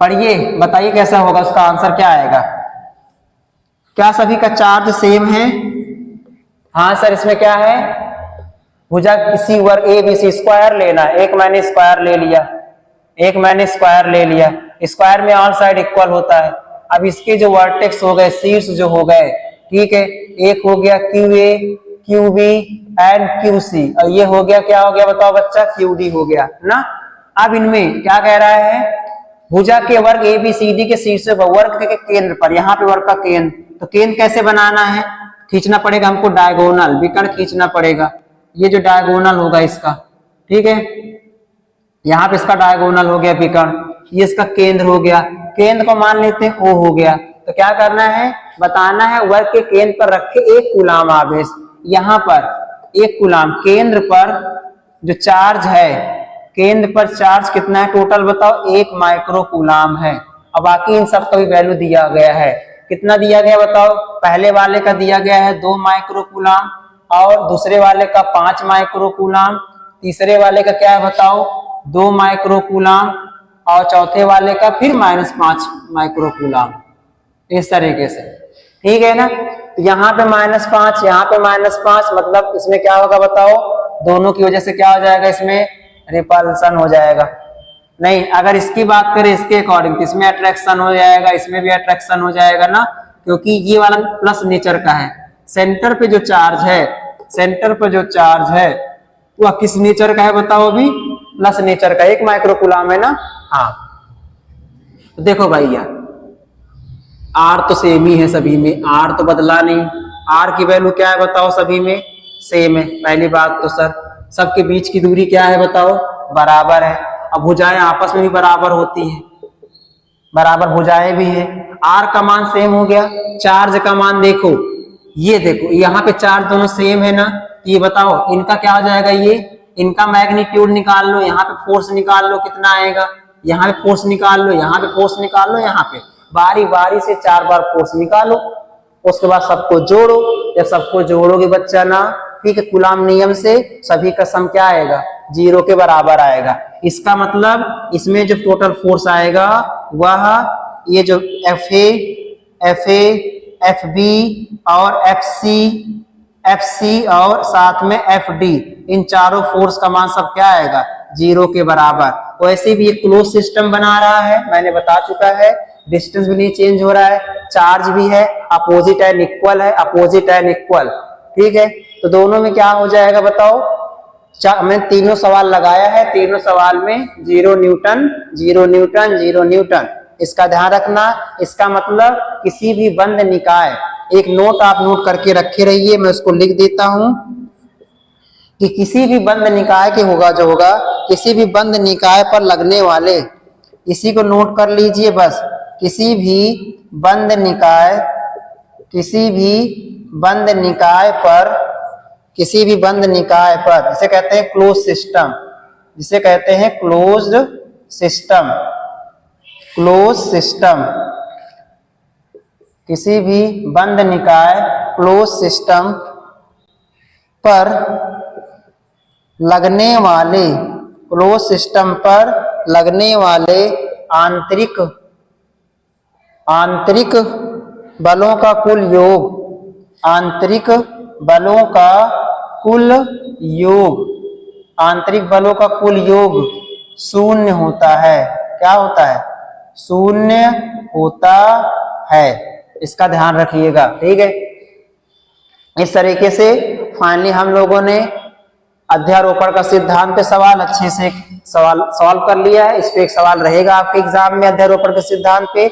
पढ़िए, बताइए कैसा होगा, उसका आंसर क्या आएगा। क्या सभी का चार्ज सेम है? हाँ सर, इसमें क्या है, भुजा किसी वर्ग ए बी सी, स्क्वायर लेना है। एक मैंने स्क्वायर ले लिया, एक मैंने स्क्वायर ले लिया। स्क्वायर में ऑल साइड इक्वल होता है। अब इसके जो वर्टेक्स हो गए, शीर्ष जो हो गए, ठीक है, एक हो गया Q A, Q B and Q C, और ये हो गया, क्या हो गया बताओ बच्चा, क्यू डी हो गया ना। अब इनमें क्या कह रहा है, भुजा के वर्ग ए बी सी डी के शीर्ष वर्ग के केंद्र पर, यहाँ पे वर्ग का केंद्र, तो केंद्र कैसे बनाना है, खींचना पड़ेगा हमको डायगोनल, विकर्ण खींचना पड़ेगा। ये जो डायगोनल होगा इसका, ठीक है, यहाँ पे इसका डायगोनल हो गया विकर्ण, ये इसका केंद्र हो गया। केंद्र को मान लेते हैं O हो गया। तो क्या करना है, बताना है वर्ग के केंद्र पर रखे एक कूलाम आवेश। यहाँ पर एक कूलाम, केंद्र पर जो चार्ज है, केंद्र पर चार्ज कितना है टोटल बताओ, 1 माइक्रो कूलाम है। अब बाकी इन सब का भी वैल्यू दिया गया है, कितना दिया गया बताओ, पहले वाले का दिया गया है 2 माइक्रो कूलाम, और दूसरे वाले का 5 माइक्रो कूलाम, तीसरे वाले का क्या है बताओ 2 माइक्रो कूलाम, और चौथे वाले का फिर -5 माइक्रो कूलाम, इस तरीके से, ठीक है ना। तो यहाँ पे -5, यहाँ पे -5, मतलब इसमें क्या होगा बताओ, दोनों की वजह से क्या हो जाएगा, इसमें रिपल्सन हो जाएगा। नहीं, अगर इसकी बात करें इसके अकॉर्डिंग, तो इसमें अट्रैक्शन हो जाएगा, इसमें भी अट्रैक्शन हो जाएगा ना, क्योंकि ये वाला प्लस नेचर का है। सेंटर पे जो चार्ज है, सेंटर पे जो चार्ज है वह किस नेचर का है बताओ, अभी प्लस नेचर का, 1 माइक्रो कूलाम है ना। हाँ, तो देखो भैया, आर तो सेम ही है सभी में, आर तो बदला नहीं, आर की वैल्यू क्या है बताओ, सभी में सेम है। पहली बात तो सर, सबके बीच की दूरी क्या है बताओ, बराबर है। अब भुजाएं आपस में भी बराबर होती हैं, बराबर भुजाएं भी है। आर का मान सेम हो गया, चार्ज का मान देखो, ये देखो यहाँ पे चार्ज दोनों सेम है ना, तो ये बताओ इनका क्या हो जाएगा, ये इनका मैग्नीट्यूड निकाल लो, यहाँ पे फोर्स निकाल लो कितना आएगा, यहाँ पे फोर्स निकाल लो, यहाँ पे फोर्स निकाल लो, यहाँ पे बारी बारी से 4 बार फोर्स निकालो, उसके बाद सबको जोड़ो। जब सबको जोड़ोगे बच्चा ना, ठीक है, कूलाम नियम से सभी का सम क्या आएगा, 0 के बराबर आएगा। इसका मतलब इसमें जो टोटल फोर्स आएगा वह ये जो FA, FB और FC और साथ में FD, इन चारों फोर्स का मान सब क्या आएगा, 0 के बराबर। वैसे भी ये क्लोज सिस्टम बना रहा है, मैंने बता चुका है, डिस्टेंस भी नहीं चेंज हो रहा है, चार्ज भी है, अपोजिट एंड इक्वल है, अपोजिट एंड इक्वल, ठीक है। तो दोनों में क्या हो जाएगा बताओ, मैंने तीनों सवाल लगाया है, तीनों सवाल में 0 न्यूटन 0 न्यूटन 0 न्यूटन, इसका ध्यान रखना। इसका मतलब किसी भी बंद निकाय, एक नोट आप नोट करके रखे रहिए, मैं उसको लिख देता हूं कि किसी भी बंद निकाय के होगा जो होगा, किसी भी बंद निकाय पर लगने वाले, इसी को नोट कर लीजिए बस, किसी भी बंद निकाय पर इसे कहते हैं क्लोज सिस्टम, जिसे कहते हैं क्लोज्ड सिस्टम, किसी भी बंद निकाय क्लोज सिस्टम पर लगने वाले आंतरिक बलों का कुल योग शून्य होता है। क्या होता है, शून्य होता है, इसका ध्यान रखिएगा, ठीक है। इस तरीके से फाइनली हम लोगों ने अध्यारोपण का सिद्धांत पे सवाल अच्छे से सॉल्व कर लिया है। इस पे एक सवाल रहेगा आपके एग्जाम में, अध्यारोपण के सिद्धांत पे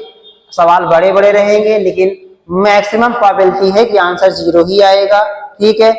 सवाल बड़े बड़े रहेंगे, लेकिन मैक्सिमम प्रोबेबिलिटी है कि आंसर 0 ही आएगा, ठीक है।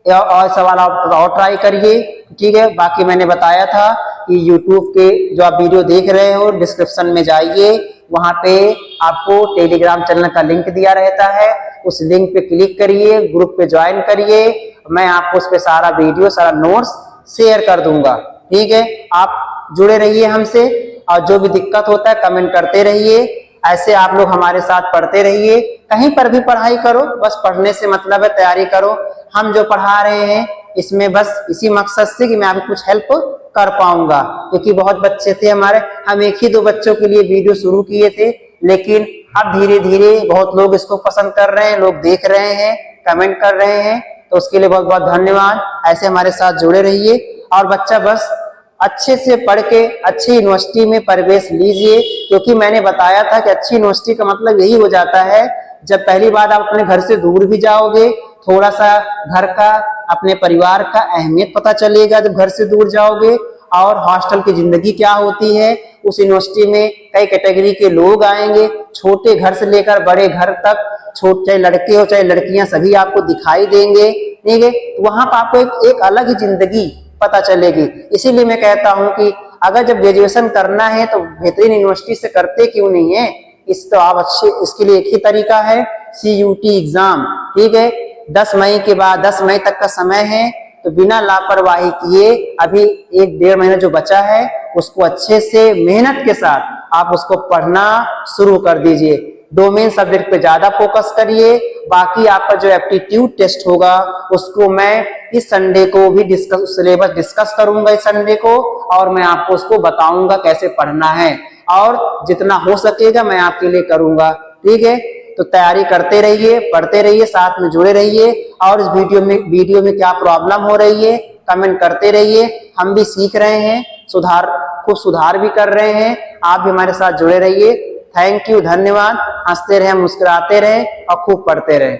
और सवाल आप और ट्राई करिए, ठीक है। बाकी मैंने बताया था कि YouTube के जो आप वीडियो देख रहे हो, डिस्क्रिप्शन में जाइए, वहां पे आपको टेलीग्राम चैनल का लिंक दिया रहता है, उस लिंक पे क्लिक करिए, ग्रुप पे ज्वाइन करिए, मैं आपको उस पे सारा वीडियो, सारा नोट्स शेयर कर दूंगा, ठीक है। आप जुड़े रहिए हमसे, और जो भी दिक्कत होता है कमेंट करते रहिए। ऐसे आप लोग हमारे साथ पढ़ते रहिए, कहीं पर भी पढ़ाई करो, बस पढ़ने से मतलब है, तैयारी करो। हम जो पढ़ा रहे हैं इसमें बस इसी मकसद से कि मैं आपको कुछ हेल्प कर पाऊंगा, क्योंकि बहुत बच्चे थे हमारे, हम एक ही दो बच्चों के लिए वीडियो शुरू किए थे, लेकिन अब धीरे धीरे बहुत लोग इसको पसंद कर रहे हैं, लोग देख रहे हैं, कमेंट कर रहे हैं, तो उसके लिए बहुत बहुत धन्यवाद। ऐसे हमारे साथ जुड़े रहिए और बच्चा बस अच्छे से पढ़ के अच्छी यूनिवर्सिटी में प्रवेश लीजिए, क्योंकि मैंने बताया था कि अच्छी यूनिवर्सिटी का मतलब यही हो जाता है, जब पहली बार आप अपने घर से दूर भी जाओगे, थोड़ा सा घर का, अपने परिवार का अहमियत पता चलेगा जब घर से दूर जाओगे, और हॉस्टल की जिंदगी क्या होती है। उस यूनिवर्सिटी में कई कैटेगरी के लोग आएंगे, छोटे घर से लेकर बड़े घर तक, चाहे लड़के हो चाहे लड़कियां, सभी आपको दिखाई देंगे, ठीक है। वहां पर आपको एक अलग ही जिंदगी पता चलेगी। इसीलिए मैं कहता हूं कि अगर जब ग्रेजुएशन करना है तो बेहतरीन यूनिवर्सिटी से करते क्यों नहीं है। इस तो आप अच्छे, इसके लिए एक ही तरीका है, CUT एग्जाम, ठीक है। 10 मई के बाद 10 मई तक का समय है, तो बिना लापरवाही किए अभी 1-1.5 महीना जो बचा है उसको अच्छे से मेहनत के साथ आप उसको पढ़ना शुरू कर दीजिए। डोमेन सब्जेक्ट पे ज्यादा फोकस करिए, बाकी आपका जो एप्टीट्यूड टेस्ट होगा उसको मैं इस संडे को भी सिलेबस डिस्कस करूंगा इस संडे को, और मैं आपको उसको बताऊंगा कैसे पढ़ना है, और जितना हो सकेगा मैं आपके लिए करूंगा, ठीक है। तो तैयारी करते रहिए, पढ़ते रहिए, साथ में जुड़े रहिए, और इस वीडियो में क्या प्रॉब्लम हो रही है कमेंट करते रहिए। हम भी सीख रहे हैं, खूब सुधार भी कर रहे हैं, आप भी हमारे साथ जुड़े रहिए। थैंक यू, धन्यवाद। हंसते रहें, मुस्कुराते रहें और खूब पढ़ते रहें।